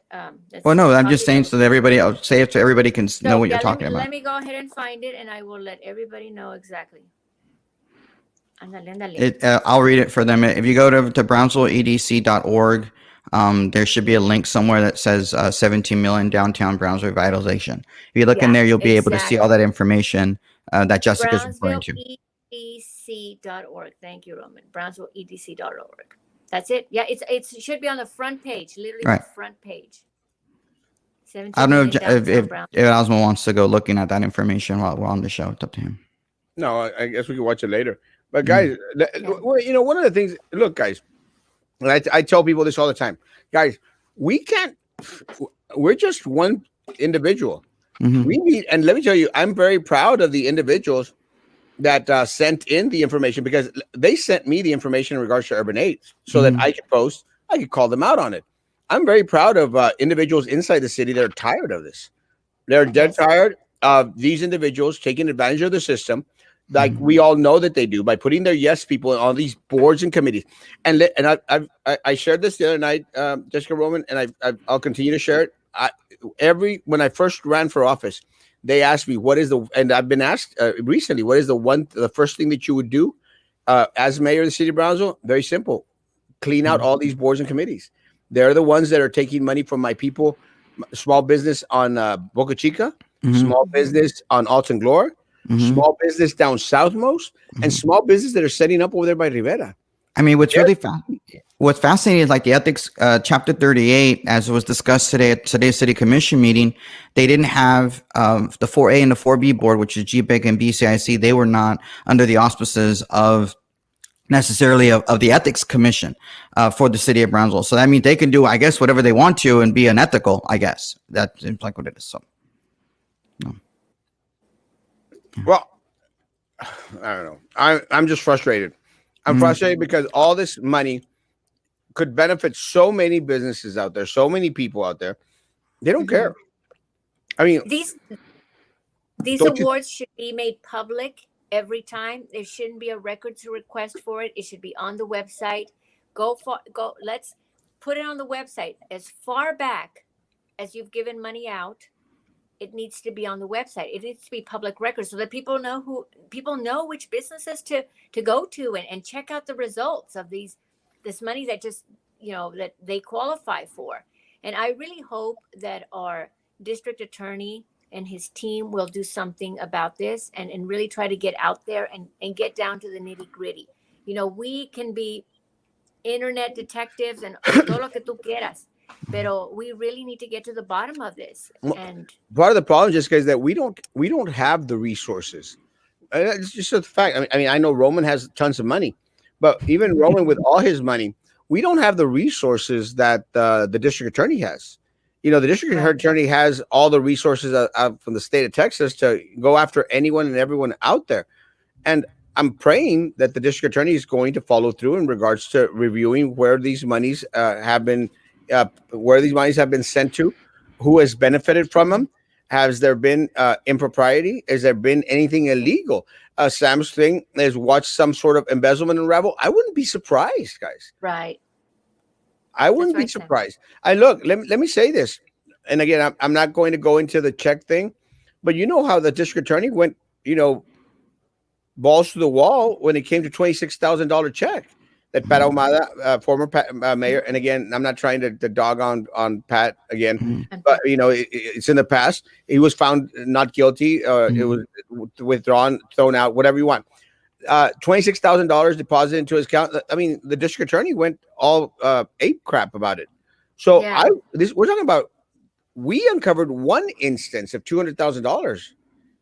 Well, no, I'm just saying so that everybody. I'll say it so everybody can know what you're talking about.
Let me go ahead and find it, and I will let everybody know exactly.
I'll read it for them. If you go to brownsvilleedc.org, there should be a link somewhere that says 17 million downtown Brownsville revitalization. If you look in there, you'll be able to see all that information that Jessica's referring to.
BrownsvilleEDC.org. Thank you, Roman. BrownsvilleEDC.org. That's it. Yeah, it should be on the front page, literally the front page.
I don't know if Erasmo wants to go looking at that information while we're on the show. It's up to him.
No, I guess we can watch it later. But guys, one of the things, look, guys, I tell people this all the time. Guys, we're just one individual. We need, and let me tell you, I'm very proud of the individuals that sent in the information, because they sent me the information in regards to Urban 8 so that I could post, I could call them out on it. I'm very proud of individuals inside the city that are tired of this. They're dead tired of these individuals taking advantage of the system, like we all know that they do, by putting their yes people on these boards and committees. And I shared this the other night, Jessica, Roman, and I'll continue to share it. When I first ran for office, they asked me and I've been asked recently, what is the first thing that you would do as mayor of the city of Brownsville? Very simple: clean out all these boards and committees. They're the ones that are taking money from my people, small business on Boca Chica, small business on Alton Glore, small business down southmost, and small business that are setting up over there by Rivera.
I mean, what's fascinating is like the ethics chapter 38, as was discussed today at today's city commission meeting. They didn't have the 4A and the 4B board, which is GBIC and BCIC. They were not under the auspices of necessarily of the ethics commission for the city of Brownsville. So that means they can do, I guess, whatever they want to and be unethical. I guess that seems like what it is. So, no.
Well, I don't know. I'm just frustrated. I'm frustrated because all this money could benefit so many businesses out there, so many people out there. They don't care. I mean,
these awards should be made public every time. There shouldn't be a records request for it. It should be on the website. Let's put it on the website as far back as you've given money out. It needs to be on the website. It needs to be public record so that people know which businesses to go to and check out the results of this money that just, that they qualify for. And I really hope that our district attorney and his team will do something about this and really try to get out there and get down to the nitty gritty. We can be internet detectives and todo lo que tú quieras. Pero we really need to get to the bottom of this. And
part of the problem, Jessica, is that we don't have the resources. It's just a fact. I mean, I know Roman has tons of money, but even Roman with all his money, we don't have the resources that the district attorney has. The district attorney has all the resources from the state of Texas to go after anyone and everyone out there. And I'm praying that the district attorney is going to follow through in regards to reviewing where these monies have been sent to, who has benefited from them. Has there been impropriety? Has there been anything illegal? Sam's thing is watch some sort of embezzlement unravel. I wouldn't be surprised, guys.
Right.
I wouldn't be surprised. Let me say this. And again, I'm not going to go into the check thing, but you know how the district attorney went, balls to the wall when it came to $26,000 check that Pat Ahumada, former mayor, and again, I'm not trying to dog on Pat again, but it's in the past. He was found not guilty. It was withdrawn, thrown out, whatever you want. $26,000 deposited into his account. I mean, the district attorney went all ape crap about it. So we're talking about, we uncovered one instance of $200,000.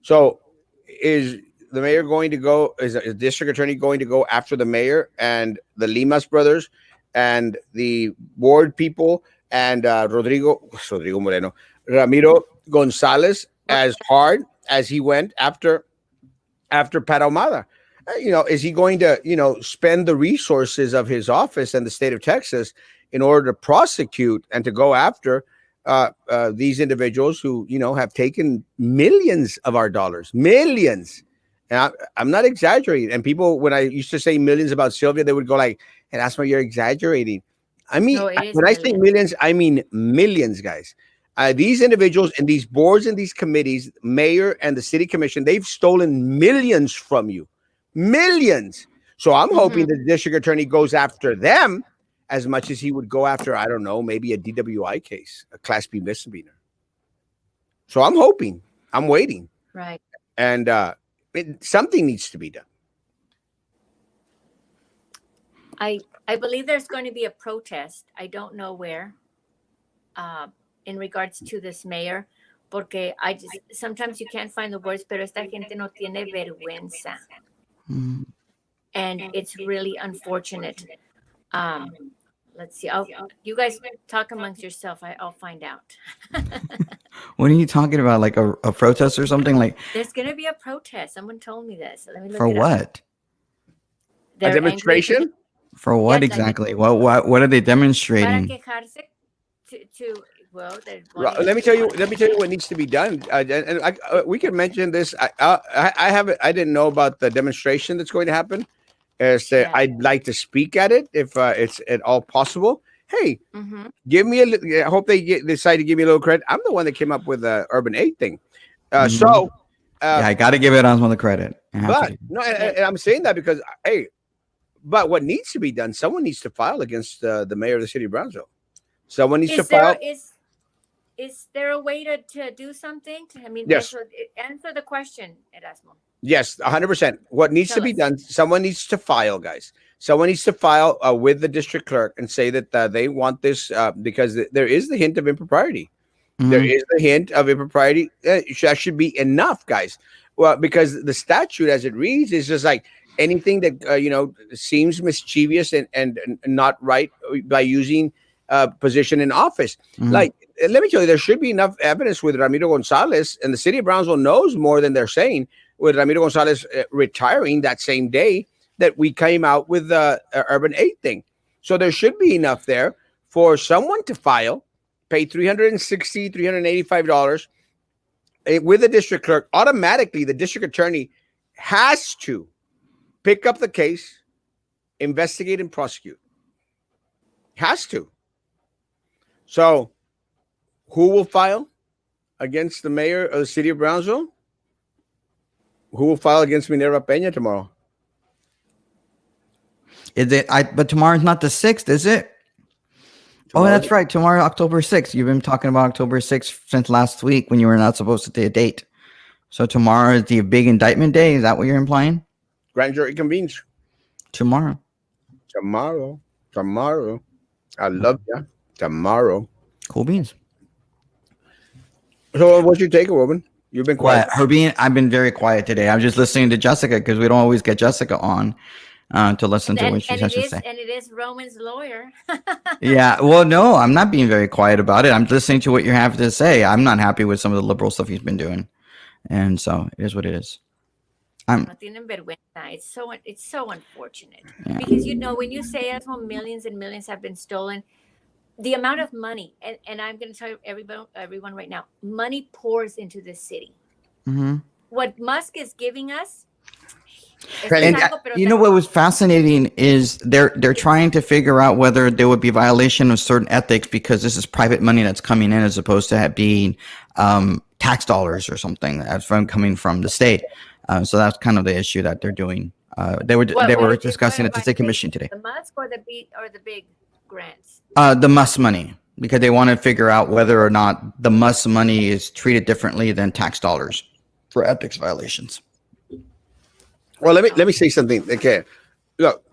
So is the mayor going to go? Is the district attorney going to go after the mayor and the Limas brothers and the board people and Ramiro Gonzalez as hard as he went after Pat Ahumada? Is he going to, spend the resources of his office and the state of Texas in order to prosecute and to go after these individuals who, have taken millions of our dollars, millions? And I'm not exaggerating. And people, when I used to say millions about Sylvia, they would go like, "Hey, that's why you're exaggerating." I mean, when I say millions, I mean millions, guys. These individuals and these boards and these committees, mayor and the city commission, they've stolen millions from you. Millions. So I'm hoping the district attorney goes after them as much as he would go after, I don't know, maybe a DWI case, a Class B misdemeanor. So I'm hoping, I'm waiting.
Right.
And something needs to be done.
I believe there's going to be a protest. I don't know where, in regards to this mayor, porque sometimes you can't find the words, pero esta gente no tiene vergüenza. And it's really unfortunate. Let's see. You guys talk amongst yourself. I'll find out.
What are you talking about? Like a protest or something? Like
there's going to be a protest. Someone told me this. Let me look
for
it
what?
Up.
A demonstration?
For what exactly? What are they demonstrating?
Para quejarse well,
let me tell you what needs to be done. We can mention this. I didn't know about the demonstration that's going to happen. I'd like to speak at it if it's at all possible. Hey, give me I hope they decide to give me a little credit. I'm the one that came up with the Urban 8 thing. So
I got to give Erasmo the credit.
But no, and I'm saying that because but what needs to be done? Someone needs to file against the mayor of the city of Brownsville. Someone needs to file.
Is there a way to do something?
Yes.
Answer the question, Erasmo.
Yes, 100%. What needs to be done? Someone needs to file, guys. Someone needs to file with the district clerk and say that they want this because there is the hint of impropriety. There is the hint of impropriety. That should be enough, guys. Well, because the statute, as it reads, is just like anything that seems mischievous and not right by using position in office. Like, let me tell you, there should be enough evidence with Ramiro Gonzalez, and the city of Brownsville knows more than they're saying. With Ramiro Gonzalez retiring that same day that we came out with the Urban 8 thing. So there should be enough there for someone to file, pay $360, $385 with the district clerk. Automatically, the district attorney has to pick up the case, investigate, and prosecute. Has to. So who will file against the mayor of the city of Brownsville? Who will file against Minerva Peña tomorrow?
Is it? But tomorrow's not the 6th, is it? Tomorrow, that's right. Tomorrow, October 6th. You've been talking about October 6th since last week when you were not supposed to take a date. So tomorrow is the big indictment day. Is that what you're implying?
Grand jury convenes.
Tomorrow.
I love you. Tomorrow.
Cool beans.
So what's your take, Robin? You've been quiet.
I've been very quiet today. I'm just listening to Jessica because we don't always get Jessica on to listen to what she has to say.
And it is Roman's lawyer.
Yeah. Well, no, I'm not being very quiet about it. I'm listening to what you have to say. I'm not happy with some of the liberal stuff he's been doing. And so it is what it is.
It's so unfortunate. Yeah. Because, when you say as well, millions and millions have been stolen, the amount of money, and I'm going to tell everyone right now, money pours into this city. What Musk is giving us.
And what was fascinating is they're trying to figure out whether there would be violation of certain ethics because this is private money that's coming in as opposed to being tax dollars or something that's coming from the state. So that's kind of the issue that they're doing. They were discussing at the state commission today.
The Musk or the big grants?
The Musk money, because they want to figure out whether or not the Musk money is treated differently than tax dollars for ethics violations.
Well, let me say something. Okay, look,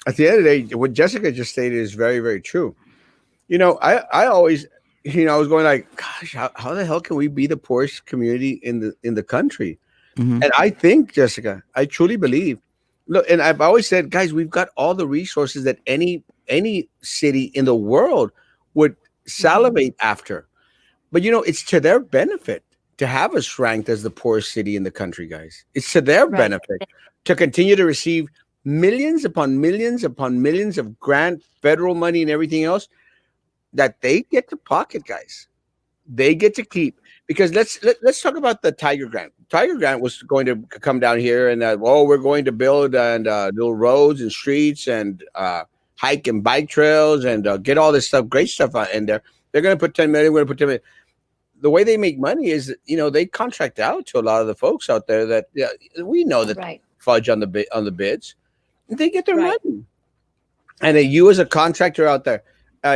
at the end of the day, what Jessica just stated is very, very true. I always, I was going like, gosh, how the hell can we be the poorest community in the country? And I think, Jessica, I truly believe. Look, and I've always said, guys, we've got all the resources that any city in the world would salivate after. But it's to their benefit to have us ranked as the poorest city in the country, guys. It's to their benefit to continue to receive millions upon millions upon millions of grant, federal money, and everything else that they get to pocket, guys. They get to keep. Because let's talk about the Tiger Grant. Tiger Grant was going to come down here and we're going to build little roads and streets and hike and bike trails and get all this stuff, great stuff out in there. They're going to put 10 million. We're going to put 10 million. The way they make money is, they contract out to a lot of the folks out there that we know that fudge on the bids. They get their money. And you as a contractor out there,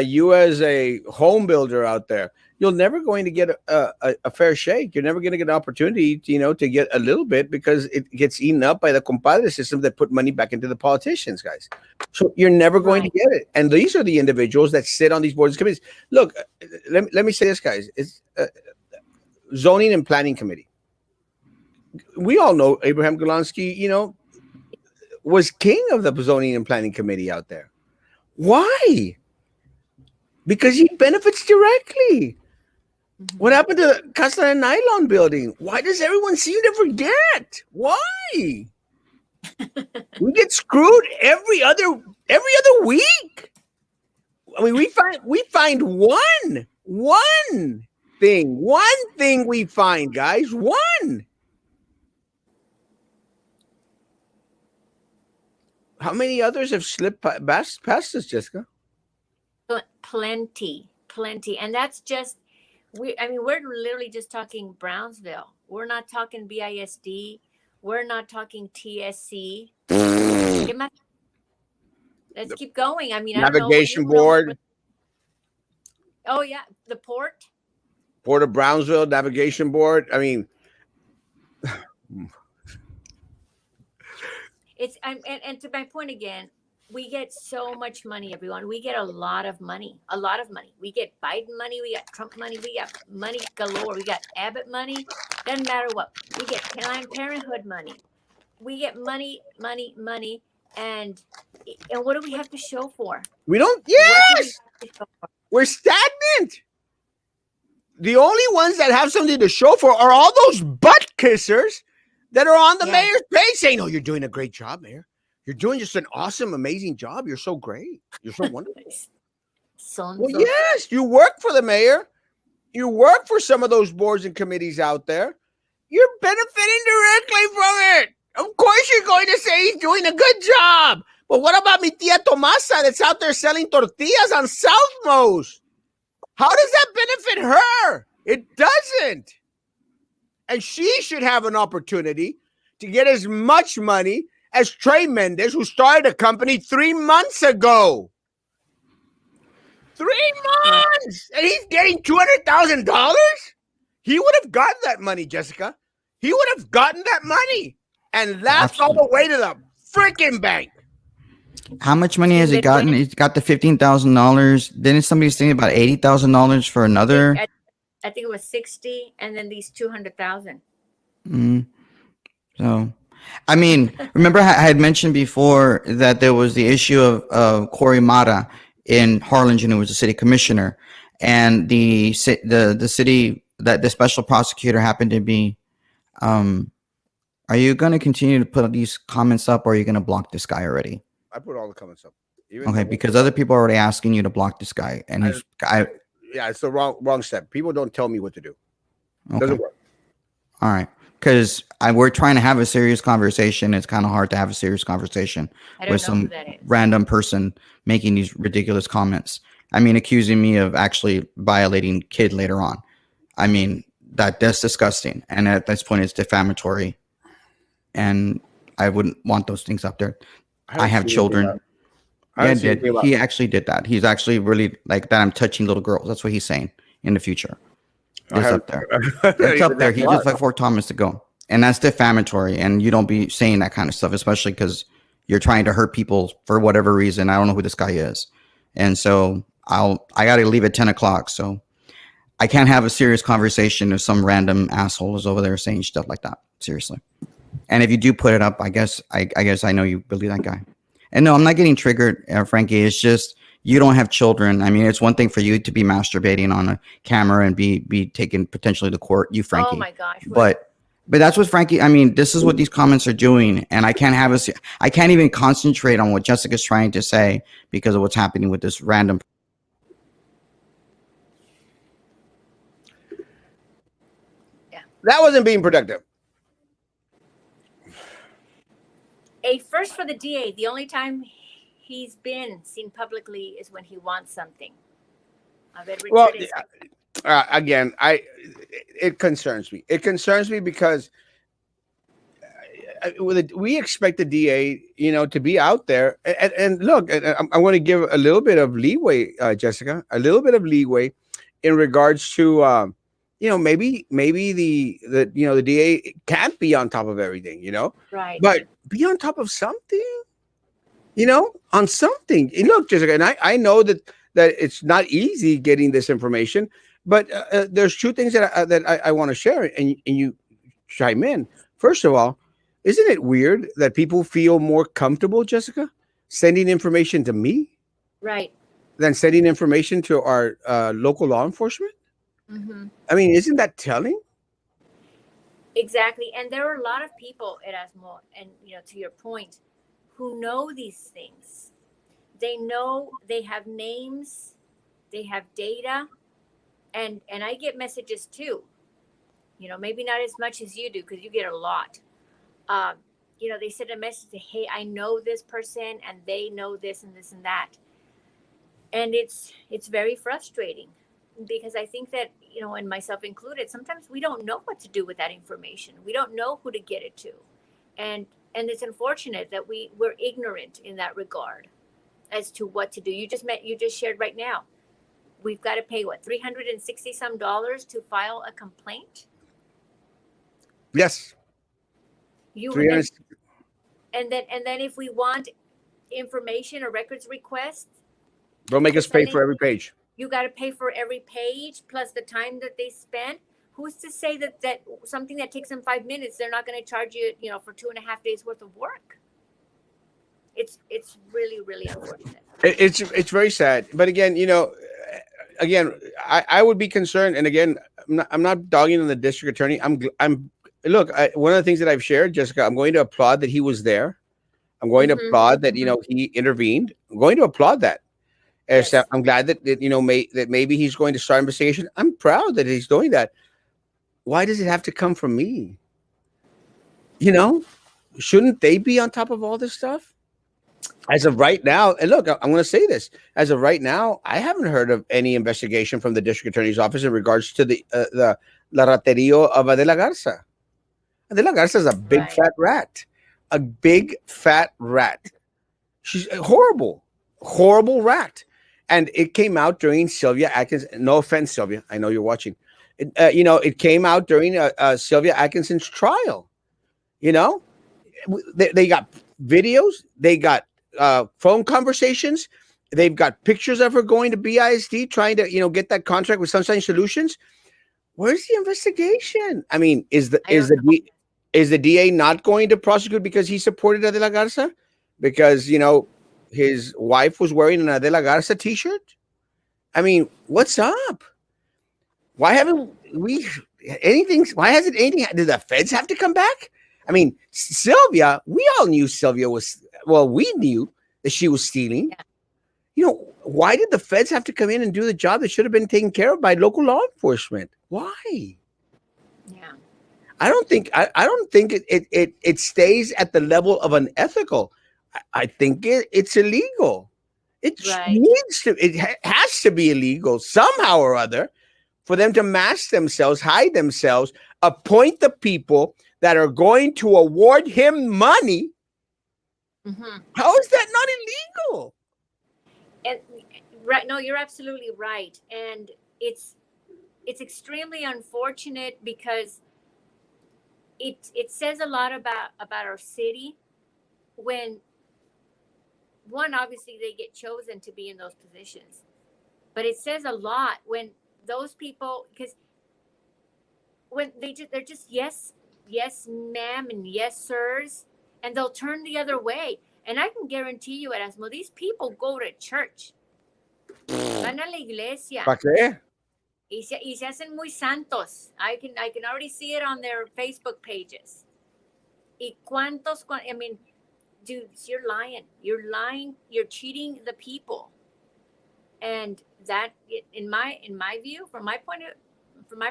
you as a home builder out there, you're never going to get a fair shake. You're never going to get an opportunity, to get a little bit because it gets eaten up by the compadre system that put money back into the politicians, guys. So you're never going to get it. And these are the individuals that sit on these boards and committees. Look, let me say this, guys. It's zoning and planning committee. We all know Abraham Golansky, was king of the zoning and planning committee out there. Why? Because he benefits directly. What happened to the Casa de Nylon building? Why does everyone seem to forget? Why? We get screwed every other week. I mean, we find one thing we find, guys. One. How many others have slipped past us, Jessica?
Plenty. And that's just, we're literally just talking Brownsville. We're not talking BISD. We're not talking TSC. Let's keep going. I mean,
Navigation Board.
Oh, yeah. The Port
of Brownsville, Navigation Board. I mean...
And to my point again, we get so much money, everyone. We get a lot of money. We get Biden money. We got Trump money. We got money galore. We got Abbott money. Doesn't matter what. We get Planned Parenthood money. We get money. And what do we have to show for?
We don't. Yes. We're stagnant. The only ones that have something to show for are all those butt kissers that are on the mayor's page saying, "Oh, you're doing a great job, Mayor. You're doing just an awesome, amazing job. You're so great. You're so wonderful." Well, yes, you work for the mayor. You work for some of those boards and committees out there. You're benefiting directly from it. Of course, you're going to say he's doing a good job. But what about mi tia Tomasa that's out there selling tortillas on Southmost? How does that benefit her? It doesn't. And she should have an opportunity to get as much money as Trey Mendez, who started a company 3 months ago. 3 months! And he's getting $200,000? He would have gotten that money, Jessica. He would have gotten that money. And that's all the way to the freaking bank.
How much money has he gotten? He's got the $15,000. Didn't somebody say about $80,000 for another?
I think it was 60, and then these 200,000.
So, I mean, remember I had mentioned before that there was the issue of Corey Mata in Harlingen, who was the city commissioner, and the city that the special prosecutor happened to be. Are you going to continue to put these comments up, or are you going to block this guy already?
I put all the comments up.
Okay, because other people are already asking you to block this guy, and
it's the wrong step. People don't tell me what to do.
Okay.
Doesn't work.
All right, because we're trying to have a serious conversation. It's kind of hard to have a serious conversation with some random person making these ridiculous comments. I mean, accusing me of actually violating kid later on. I mean, that's disgusting, and at this point, it's defamatory. And I wouldn't want those things up there. I have children. He actually did that. He's actually really like that. I'm touching little girls. That's what he's saying in the future. It's up there. It's up there. He just like Fort Thomas to go. And that's defamatory. And you don't be saying that kind of stuff, especially because you're trying to hurt people for whatever reason. I don't know who this guy is. And so I got to leave at 10 o'clock. So I can't have a serious conversation if some random asshole is over there saying stuff like that. Seriously. And if you do put it up, I guess I know you believe that guy. And no, I'm not getting triggered, Frankie. It's just you don't have children. I mean, it's one thing for you to be masturbating on a camera and be taken potentially to court. You, Frankie.
Oh my gosh.
But that's what Frankie. I mean, this is what these comments are doing, and I can't even concentrate on what Jessica's trying to say because of what's happening with this random.
Yeah, that wasn't being productive.
A first for the DA. The only time he's been seen publicly is when he wants something.
Well, again, it concerns me. It concerns me because we expect the DA, to be out there. And look, I'm going to give a little bit of leeway, Jessica, a little bit of leeway in regards to, maybe the DA can't be on top of everything,
Right.
but be on top of something, on something. And look, Jessica, and I know that it's not easy getting this information, but there's two things that I want to share, and you chime in. First of all, isn't it weird that people feel more comfortable, Jessica, sending information to me
Right.
than sending information to our local law enforcement?
Mm-hmm.
I mean, isn't that telling?
Exactly. And there are a lot of people, Erasmo, and to your point, who know these things. They know, they have names, they have data, and I get messages too. Maybe not as much as you do because you get a lot. They send a message, say, hey, I know this person and they know this and this and that. And it's very frustrating because I think that, and myself included, sometimes we don't know what to do with that information. We don't know who to get it to. And it's unfortunate that we're ignorant in that regard as to what to do. You just shared right now. We've got to pay what, $360 some to file a complaint?
Yes.
And then if we want information or records requests,
they'll make us pay for every page.
You got to pay for every page plus the time that they spend. Who's to say that something that takes them 5 minutes, they're not going to charge you, for 2.5 days worth of work? It's really, really unfortunate.
It's very sad. But again, I would be concerned. And again, I'm not dogging on the district attorney. Look, one of the things that I've shared, Jessica, I'm going to applaud that he was there. I'm going to applaud that, he intervened. I'm going to applaud that. Yes. I'm glad that maybe he's going to start investigation. I'm proud that he's doing that. Why does it have to come from me? Shouldn't they be on top of all this stuff? As of right now, and look, I'm going to say this. As of right now, I haven't heard of any investigation from the district attorney's office in regards to the La Raterio of Adela Garza. Adela Garza is a big fat rat. A big fat rat. She's a horrible rat. And it came out during Sylvia Atkins. No offense, Sylvia. I know you're watching. It came out during Sylvia Atkinson's trial. They got videos. They got phone conversations. They've got pictures of her going to BISD trying to, get that contract with Sunshine Solutions. Where's the investigation? I mean, is the DA not going to prosecute because he supported Adela Garza? Because, his wife was wearing an Adela Garza t-shirt? I mean, what's up? Why hasn't anything, did the feds have to come back? I mean, Sylvia, we all knew Sylvia we knew that she was stealing. Yeah. Why did the feds have to come in and do the job that should have been taken care of by local law enforcement? Why?
Yeah.
I don't think it stays at the level of unethical. I think it's illegal. It has to be illegal somehow or other for them to mask themselves, hide themselves, appoint the people that are going to award him money. Mm-hmm. How is that not illegal?
And right, no, you're absolutely right, and it's extremely unfortunate because it says a lot about our city when, one, obviously they get chosen to be in those positions, but it says a lot when those people, because when they're just yes ma'am and yes sirs, and they'll turn the other way. And I can guarantee you, Erasmo, these people go to church, van a la iglesia.
¿Para qué?
Y se hacen muy santos. I can already see it on their Facebook pages. I mean, dudes, you're lying. You're cheating the people. And that, in my view, from my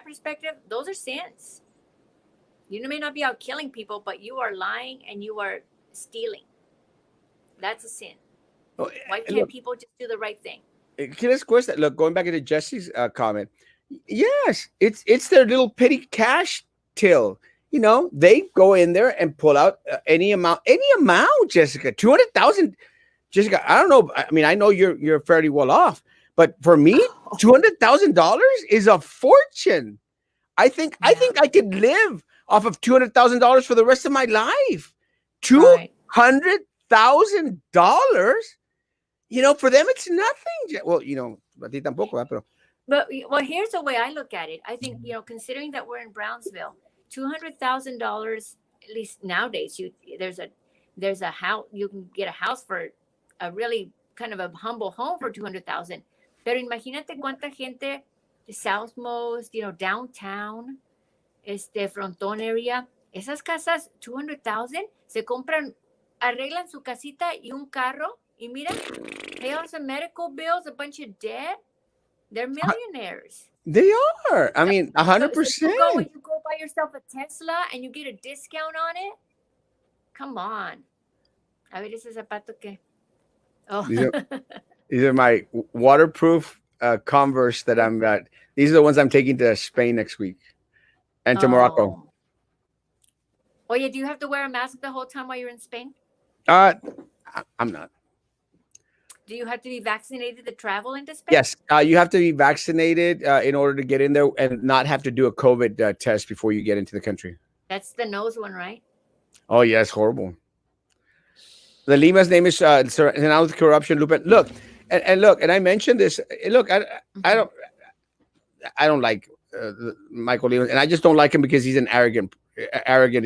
perspective, those are sins. You may not be out killing people, but you are lying and you are stealing. That's a sin. Why can't people just do the right thing?
Look, going back into Jesse's comment, yes, it's their little petty cash till. You know, they go in there and pull out any amount, Jessica. 200,000, Jessica. I don't know. I mean, I know you're fairly well off, but for me, $200,000 is a fortune. I think I could live off of $200,000 for the rest of my life. $200,000. You know, for them it's nothing. Well, you know, a ti tampoco, pero.
But well, here's the way I look at it. I think, you know, considering that we're in Brownsville, $200,000, at least nowadays, there's a house, you can get a house for a really kind of a humble home for 200,000. Pero imagínate cuánta gente, Southmost, you know, downtown, Frontón area, esas casas, 200,000, se compran, arreglan su casita y un carro, y mira, pay off some medical bills, a bunch of debt. They're millionaires.
They are. I mean, 100%.
So you go buy yourself a Tesla and you get a discount on it. Come on. A ver ese zapato que. Oh.
These are my waterproof Converse that I'm got. These are the ones I'm taking to Spain next week and to Morocco.
Oh yeah, do you have to wear a mask the whole time while you're in Spain?
I'm not.
Do you have to be vaccinated to travel into Spain?
Yes, you have to be vaccinated in order to get in there and not have to do a COVID test before you get into the country.
That's the nose one, right?
Oh, yeah, it's horrible. The Lima's name is surrounded with corruption. Look, and I mentioned this. Look, I don't like Michael Lima, and I just don't like him because he's an arrogant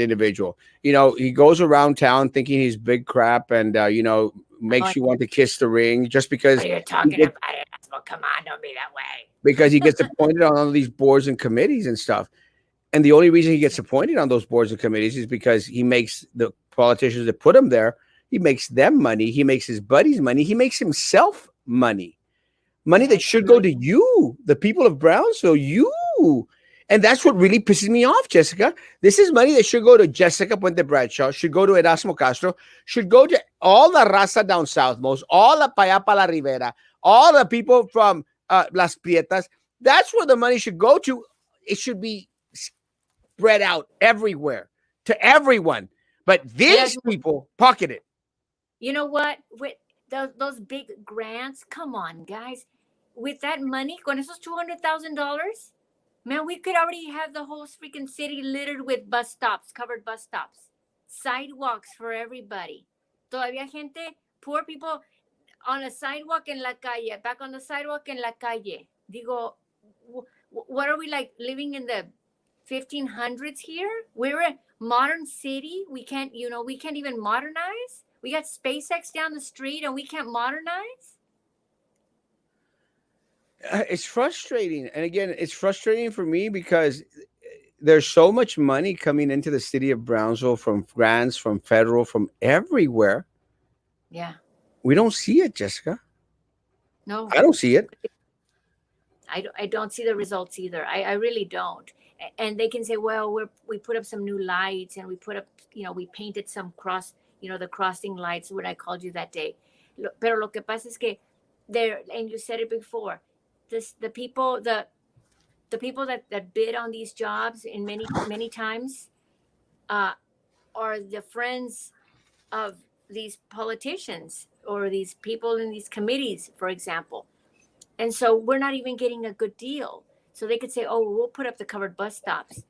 individual. You know, he goes around town thinking he's big crap, and you know, makes you want to kiss the ring just because
you're talking about it. Well, come on, don't be that way.
Because he gets appointed on all these boards and committees and stuff. And the only reason he gets appointed on those boards and committees is because he makes the politicians that put him there, he makes them money, he makes his buddies money, he makes himself money. Money that should go to you, the people of Brownsville, you. And that's what really pisses me off, Jessica. This is money that should go to Jessica Puente Bradshaw, should go to Erasmo Castro, should go to all the raza down southmost, all the Payapa La Rivera, all the people from Las Prietas. That's where the money should go to. It should be spread out everywhere to everyone. But these people pocket it.
You know what? With those big grants, come on, guys. With that money, con esos $200,000, man, we could already have the whole freaking city littered with bus stops, covered bus stops, sidewalks for everybody. Todavía gente, poor people on a sidewalk en la calle, back on the sidewalk en la calle. Digo, what are we like, living in the 1500s here? We're a modern city. We can't even modernize. We got SpaceX down the street and we can't modernize.
It's frustrating. And again, it's frustrating for me because there's so much money coming into the city of Brownsville from grants, from federal, from everywhere.
Yeah.
We don't see it, Jessica.
No.
I don't see it.
I don't see the results either. I really don't. And they can say, well, we put up some new lights and we put up, we painted some the crossing lights, what I called you that day. Pero lo que pasa es que and you said it before, the people that bid on these jobs in many times are the friends of these politicians or these people in these committees, for example. And so we're not even getting a good deal. So they could say, oh, we'll put up the covered bus stops.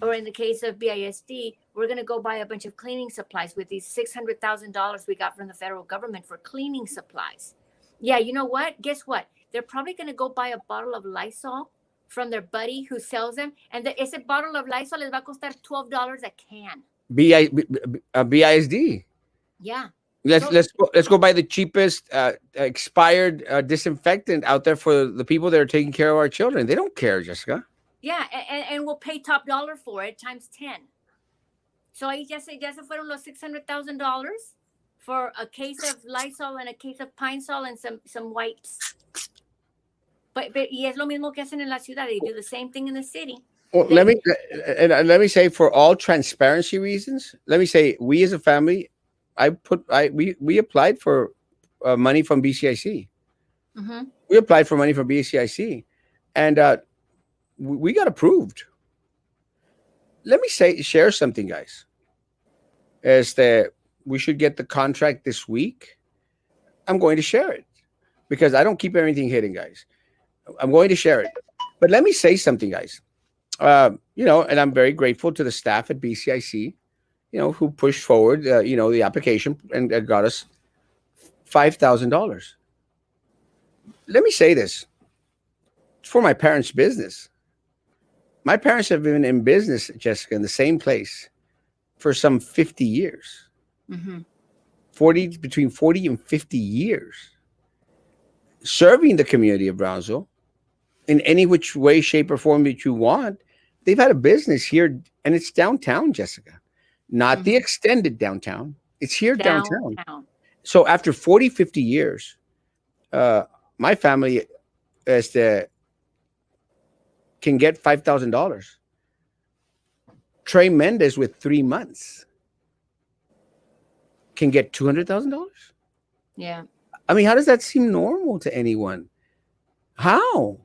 Or in the case of BISD, we're going to go buy a bunch of cleaning supplies with these $600,000 we got from the federal government for cleaning supplies. Yeah, you know what? Guess what? They're probably going to go buy a bottle of Lysol from their buddy who sells them. And ese bottle of Lysol les va a costar $12 a can.
BISD.
Yeah.
Let's go buy the cheapest expired disinfectant out there for the people that are taking care of our children. They don't care, Jessica.
Yeah, and we'll pay top dollar for it times 10. So ahí ya se fueron los $600,000 for a case of Lysol and a case of Pine Sol and some wipes. But y es lo mismo que hacen en la ciudad. They do the same thing in the city.
Well, let me say, for all transparency reasons, let me say, we as a family, we applied for money from BCIC.
Mm-hmm.
We applied for money from BCIC, and we got approved. let me share something, guys. Is that we should get the contract this week. I'm going to share it because I don't keep everything hidden, guys. I'm going to share it. But let me say something, guys. And I'm very grateful to the staff at BCIC, who pushed forward, the application and got us $5,000. Let me say this. It's for my parents' business. My parents have been in business, Jessica, in the same place for some 50 years.
Mm-hmm.
Between 40 and 50 years. Serving the community of Brownsville in any which way, shape, or form that you want. They've had a business here, and it's downtown, Jessica. Not the extended downtown. It's here downtown. So after 40, 50 years, my family can get $5,000. Trey Mendez with 3 months can get $200,000.
Yeah.
I mean, how does that seem normal to anyone? How?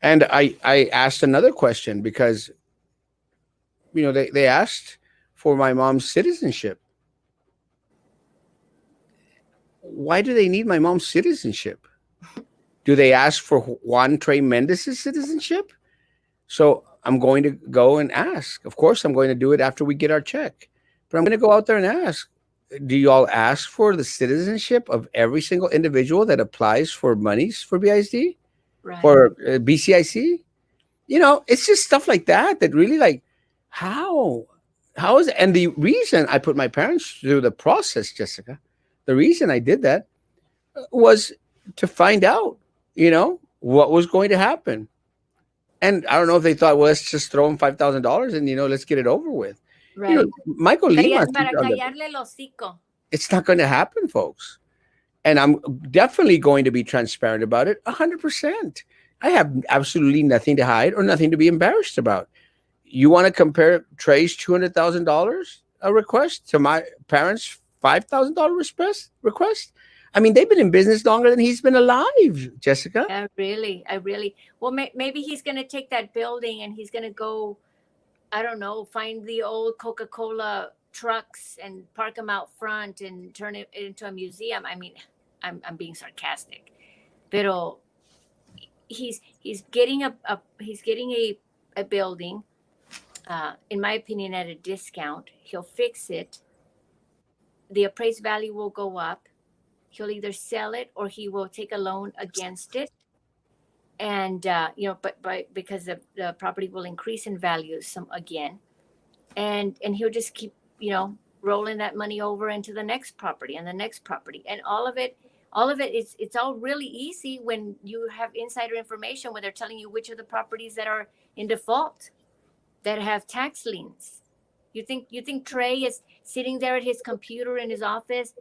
And I asked another question because, they asked for my mom's citizenship. Why do they need my mom's citizenship? Do they ask for Juan Trey Mendez's citizenship? So I'm going to go and ask. Of course, I'm going to do it after we get our check. But I'm going to go out there and ask. Do you all ask for the citizenship of every single individual that applies for monies for BISD?
Right.
Or BCIC? It's just stuff like that really how is it? And the reason I put my parents through the process, Jessica, the reason I did that was to find out, what was going to happen. And I don't know if they thought, well, let's just throw them $5,000 and, let's get it over with.
Right.
Michael Lima. It's not going to happen, folks. And I'm definitely going to be transparent about it 100%. I have absolutely nothing to hide or nothing to be embarrassed about. You want to compare Trey's $200,000 request to my parents' $5,000 request? I mean, they've been in business longer than he's been alive, Jessica.
I really. Well, maybe he's going to take that building and he's going to go, I don't know, find the old Coca-Cola trucks and park them out front and turn it into a museum. I mean, I'm being sarcastic, pero he's getting a building, in my opinion, at a discount. He'll fix it. The appraised value will go up. He'll either sell it or he will take a loan against it. And, because the property will increase in value again. And he'll just keep, rolling that money over into the next property and the next property. And all of it it's all really easy when you have insider information, when they're telling you which of the properties that are in default, that have tax liens. You think Trey is sitting there at his computer in his office,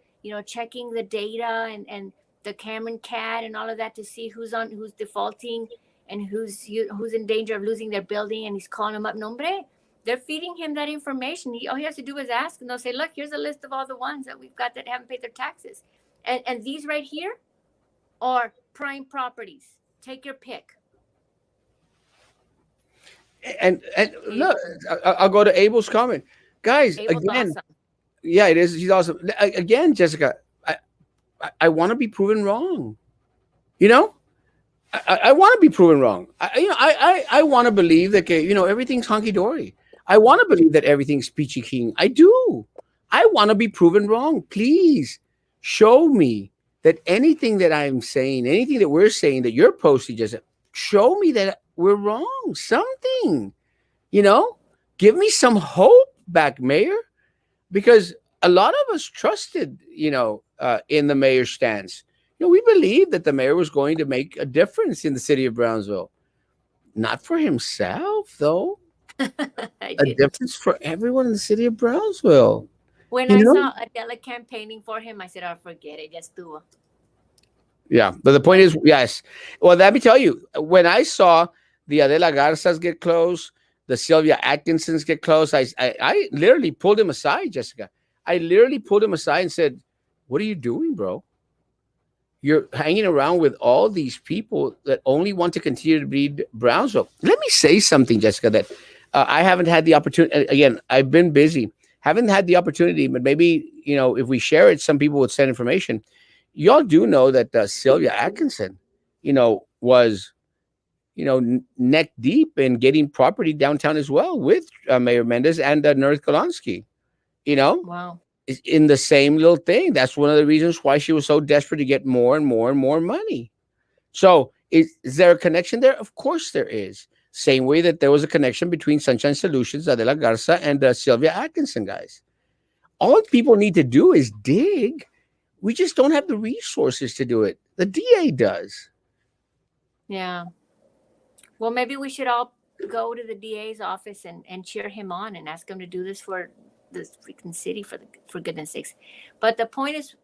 checking the data and the Cameron CAD and all of that to see who's defaulting and who's in danger of losing their building, and he's calling them up? No, hombre, they're feeding him that information. All he has to do is ask, and they'll say, look, here's a list of all the ones that we've got that haven't paid their taxes. And these right here are prime properties. Take your pick.
And look, I'll go to Abel's comment. Guys,
Abel's
again,
awesome.
Yeah, it is. She's awesome. Again, Jessica, I want to be proven wrong. I want to be proven wrong. I want to believe that, everything's hunky-dory. I want to believe that everything's peachy keen. I do. I want to be proven wrong. Please show me that anything that I'm saying, anything that we're saying, that you're posting, just show me that we're wrong. Something, give me some hope back, Mayor, because a lot of us trusted, in the mayor's stance. We believed that the mayor was going to make a difference in the city of Brownsville. Not for himself, though. A difference for everyone in the city of Brownsville.
When I saw Adela campaigning for him, I said, forget it. Just do it.
Yeah, but the point is, yes. Well, let me tell you, when I saw the Adela Garzas get close, the Sylvia Atkinsons get close, I literally pulled him aside, Jessica. I literally pulled him aside and said, what are you doing, bro? You're hanging around with all these people that only want to continue to bleed Brownsville. Let me say something, Jessica, that
I haven't had the opportunity. Again, I've been busy. Haven't had the opportunity, but maybe, if we share it, some people would send information. Y'all do know that Sylvia Atkinson, was, neck deep in getting property downtown as well with Mayor Mendez and Nerith Golonsky,
Wow.
in the same little thing. That's one of the reasons why she was so desperate to get more and more and more money. So is there a connection there? Of course there is. Same way that there was a connection between Sunshine Solutions, Adela Garza, and Sylvia Atkinson, guys. All people need to do is dig. We just don't have the resources to do it. The DA does.
Yeah. Well, maybe we should all go to the DA's office and cheer him on and ask him to do this for this freaking city, for goodness sakes. But the point is,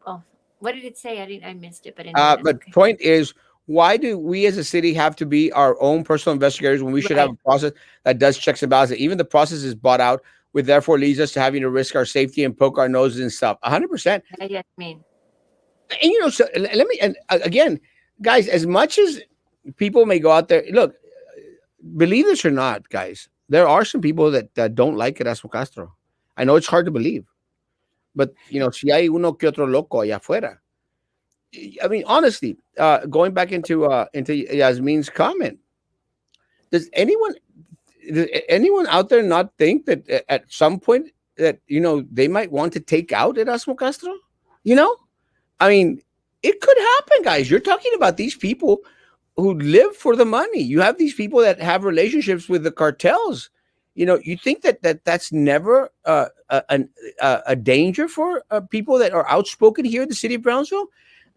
what did it say? I missed it. But anyway,
but okay. Point is, why do we as a city have to be our own personal investigators when we should have a process that does checks and balances? Even the process is bought out, which therefore leads us to having to risk our safety and poke our noses and stuff. 100%.
Yes, I mean.
And so let me, and again, guys, as much as people may go out there, look, believe this or not, guys, there are some people that don't like Erasmo Castro. I know it's hard to believe, but si hay uno que otro loco allá afuera. I mean, honestly, going back into Yasmin's comment, does anyone out there not think that at some point that they might want to take out Erasmo Castro? I mean, it could happen, guys. You're talking about these people who live for the money. You have these people that have relationships with the cartels. You think that's never a danger for people that are outspoken here in the city of Brownsville?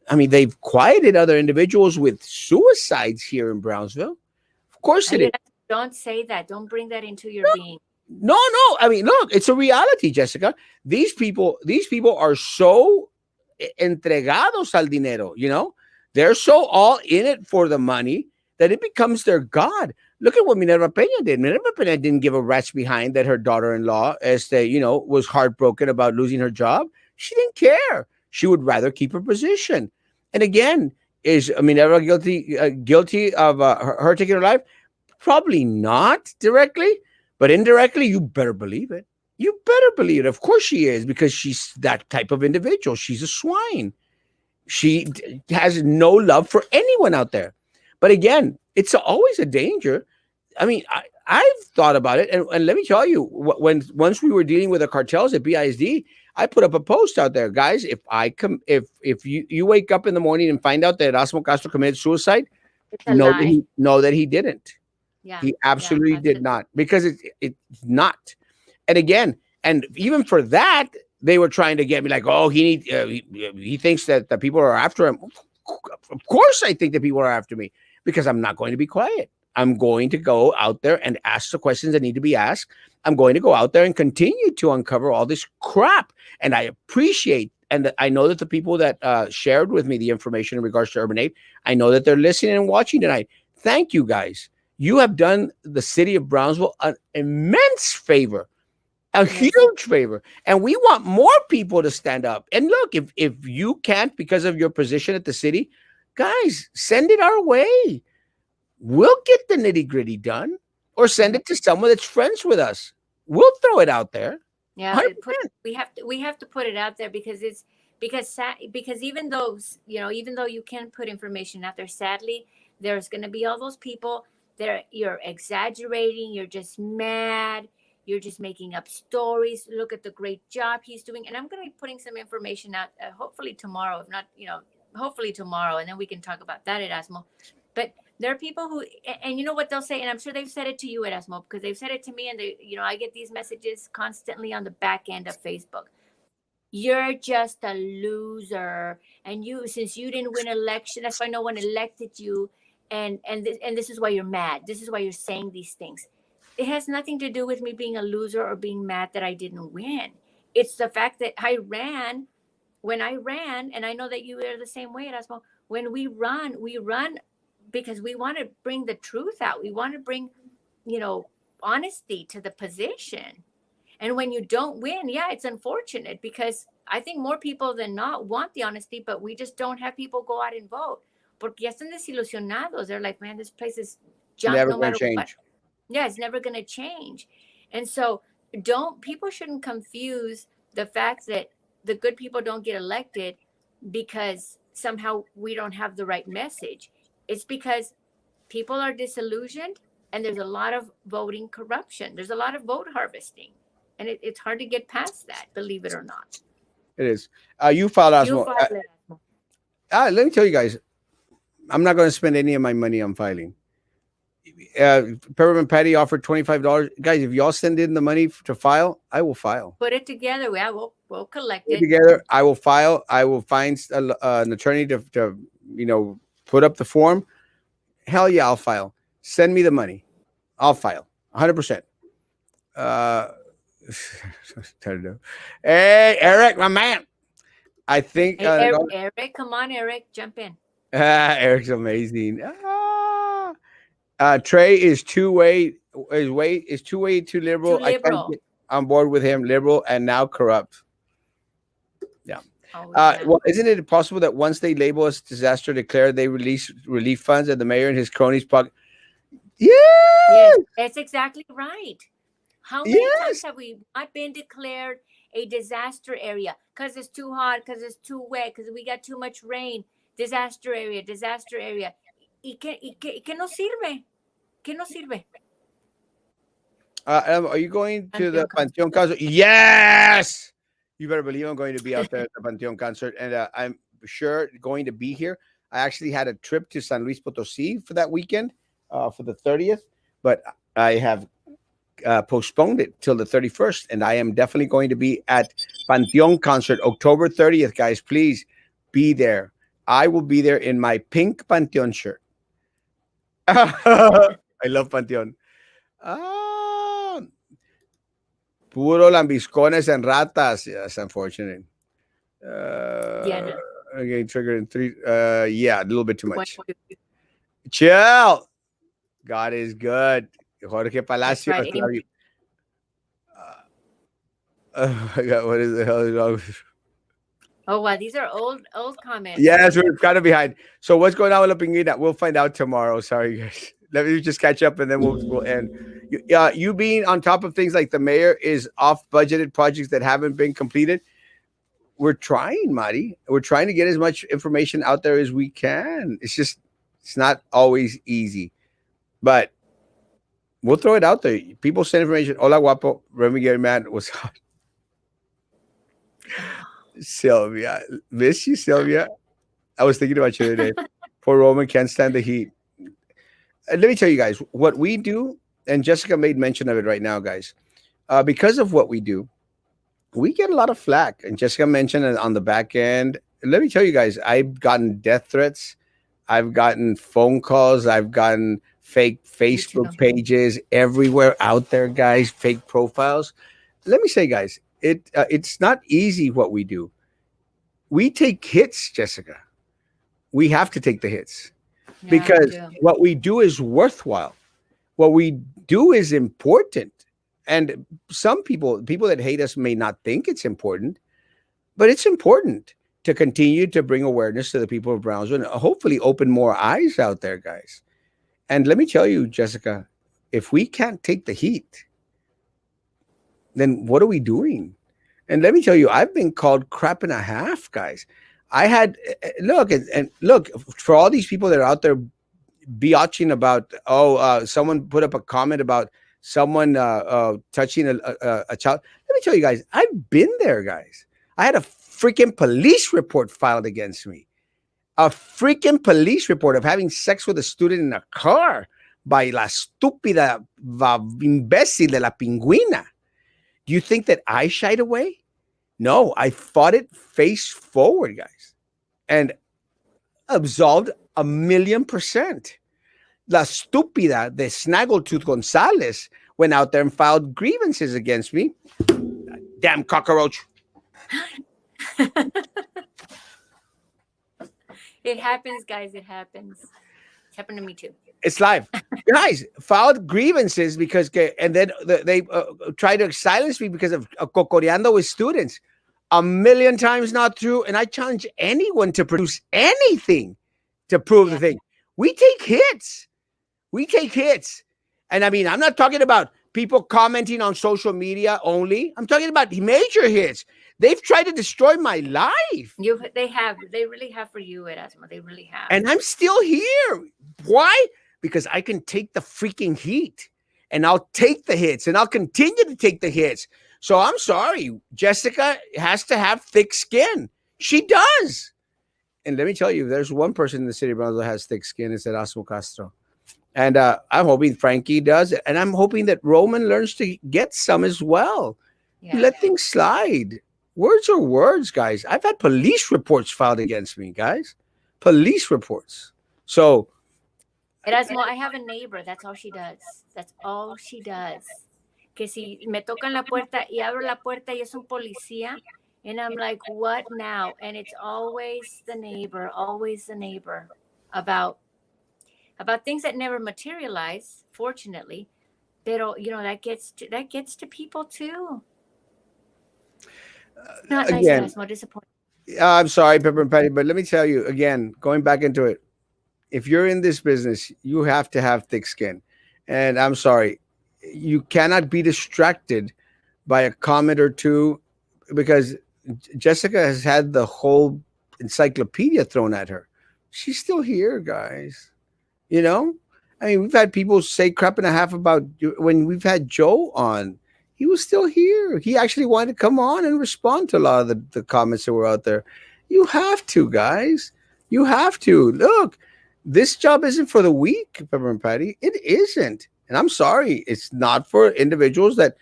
I mean, they've quieted other individuals with suicides here in Brownsville. Of course it is.
Don't say that. Don't bring that into your being.
No. I mean, look, it's a reality, Jessica. These people are so entregados al dinero, They're so all in it for the money that it becomes their God. Look at what Minerva Peña did. Minerva Peña didn't give a rat's behind that her daughter-in-law, was heartbroken about losing her job. She didn't care. She would rather keep her position. And again, is Minerva guilty of her taking her life? Probably not directly, but indirectly, you better believe it. You better believe it. Of course she is, because she's that type of individual. She's a swine. She has no love for anyone out there. But again, it's always a danger. I mean, I've thought about it. And let me tell you, once we were dealing with the cartels at BISD, I put up a post out there, guys. If you wake up in the morning and find out that Erasmo Castro committed suicide, know that he didn't.
Yeah,
he absolutely did not, because it's not. And again, and even for that, they were trying to get me like, oh, he thinks that the people are after him. Of course, I think that people are after me, because I'm not going to be quiet. I'm going to go out there and ask the questions that need to be asked. I'm going to go out there and continue to uncover all this crap. And I appreciate, and I know that the people that shared with me the information in regards to Urban 8, I know that they're listening and watching tonight. Thank you, guys. You have done the city of Brownsville an immense favor. A huge favor. And we want more people to stand up. And look, if you can't because of your position at the city, guys, send it our way. We'll get the nitty-gritty done, or send it to someone that's friends with us. We'll throw it out there.
Yeah, we have to put it out there, because even though you can put information out there, sadly, there's going to be all those people that you're exaggerating, you're just mad, you're just making up stories. Look at the great job he's doing. And I'm going to be putting some information out, hopefully tomorrow, if not, hopefully tomorrow. And then we can talk about that, Erasmo. But there are people who, and you know what they'll say, and I'm sure they've said it to you, Erasmo, because they've said it to me, and I get these messages constantly on the back end of Facebook. You're just a loser. And since you didn't win election, that's why no one elected you. And this is why you're mad. This is why you're saying these things. It has nothing to do with me being a loser or being mad that I didn't win. It's the fact that when I ran, and I know that you are the same way, Erasmo. When we run because we want to bring the truth out. We want to bring, honesty to the position. And when you don't win, it's unfortunate, because I think more people than not want the honesty, but we just don't have people go out and vote. Porque ya están desilusionados. They're like, man, this place is junk.
Never
no matter
change.
what. Yeah, it's never going to change. And so people shouldn't confuse the fact that the good people don't get elected because somehow we don't have the right message. It's because people are disillusioned and there's a lot of voting corruption. There's a lot of vote harvesting. And it's hard to get past that, believe it or not.
It is. You filed Erasmo. Let me tell you guys, I'm not going to spend any of my money on filing. Peppermint Patty offered $25. Guys, if y'all send in the money to file, I will file.
Put it together. We'll collect it.
Together, I will file. I will find an attorney to put up the form. Hell yeah, I'll file. Send me the money. I'll file 100%. Hey, Eric, my man. I think
Eric, come on, Eric, jump in.
Eric's amazing. Trey is two-way too liberal. I can't get on board with him, liberal and now corrupt. Yeah. Well, isn't it possible that once they label us disaster declared, they release relief funds and the mayor and his cronies pocket?
Yes, that's exactly right. How many times have we not been declared a disaster area because it's too hot, because it's too wet, because we got too much rain? Disaster area, disaster area. ¿Y qué nos sirve? ¿Qué nos sirve?
Are you going to the Panteon concert? Yes! You better believe I'm going to be out there at the Panteon concert, and I'm sure going to be here. I actually had a trip to San Luis Potosí for that weekend, for the 30th, but I have postponed it till the 31st, and I am definitely going to be at Panteon concert October 30th, guys. Please be there. I will be there in my pink Panteon shirt. I love Panteon. Puro lambiscones and ratas. Yes, unfortunate.
No.
Okay, triggered in 3. Yeah, a little bit too much. Chill. God is good. Jorge Palacio.
Right.
Oh my God, what is the hell is wrong with...
Oh wow, these are old comments.
Yes, we're kind of behind. So what's going on with La Pinguina? We'll find out tomorrow. Sorry, guys. Let me just catch up and then we'll end. You being on top of things like the mayor is off budgeted projects that haven't been completed. We're trying, Mari. We're trying to get as much information out there as we can. It's not always easy, but we'll throw it out there. People send information. Hola, guapo. Remy Gary Man was hot. Sylvia, miss you, Sylvia. I was thinking about you today. Poor Roman can't stand the heat. Let me tell you guys what we do, and Jessica made mention of it right now, guys. Because of what we do, we get a lot of flack. And Jessica mentioned it on the back end. Let me tell you guys, I've gotten death threats. I've gotten phone calls. I've gotten fake Facebook pages everywhere out there, guys, fake profiles. Let me say, guys, it's not easy what we do. We take hits, Jessica. We have to take the hits because what we do is worthwhile. What we do is important. And some people that hate us may not think it's important, but it's important to continue to bring awareness to the people of Brownsville and hopefully open more eyes out there, guys. And let me tell you, Jessica, if we can't take the heat, then what are we doing? And let me tell you, I've been called crap and a half, guys. I had look for all these people that are out there biatching about, someone put up a comment about someone touching a child. Let me tell you guys, I've been there, guys. I had a freaking police report filed against me. A freaking police report of having sex with a student in a car by la estúpida imbécil de la Pingüina. Do you think that I shied away? No, I fought it face forward, guys, and absolved 1,000,000%. La estúpida de Snaggletooth Gonzalez went out there and filed grievances against me. Damn cockroach.
It happens, guys. It happens. It's happened to me too.
It's live. Guys filed grievances because, and then they tried to silence me because of cocoreando with students. 1,000,000 times not true. And I challenge anyone to produce anything to prove the thing. We take hits. And I mean, I'm not talking about people commenting on social media only. I'm talking about major hits. They've tried to destroy my life.
They really have for you, Erasmo. They really have.
And I'm still here. Why? Because I can take the freaking heat, and I'll take the hits, and I'll continue to take the hits. So I'm sorry. Jessica has to have thick skin. She does. And let me tell you, there's one person in the city of Brownsville that has thick skin. It's Erasmo Castro. And I'm hoping Frankie does. And I'm hoping that Roman learns to get some as well. Yeah. Let things slide. Words are words, guys. I've had police reports filed against me, guys. Police reports. So.
Erasmo, I have a neighbor. That's all she does. That's all she does. Que si me tocan la puerta y abro la puerta y es un policía. And I'm like, what now? And it's always the neighbor about things that never materialize, fortunately. Pero, that gets to people too. Not
again,
nice, more disappointing.
I'm sorry, Pepper and Patty, but let me tell you again, going back into it, if you're in this business, you have to have thick skin. And I'm sorry, you cannot be distracted by a comment or two, because Jessica has had the whole encyclopedia thrown at her. She's still here, guys. I mean, we've had people say crap and a half about when we've had Joe on. He was still here. He actually wanted to come on and respond to a lot of the comments that were out there. You have to, guys. You have to. Look, this job isn't for the weak, Pepper and Patty. It isn't. And I'm sorry. It's not for individuals that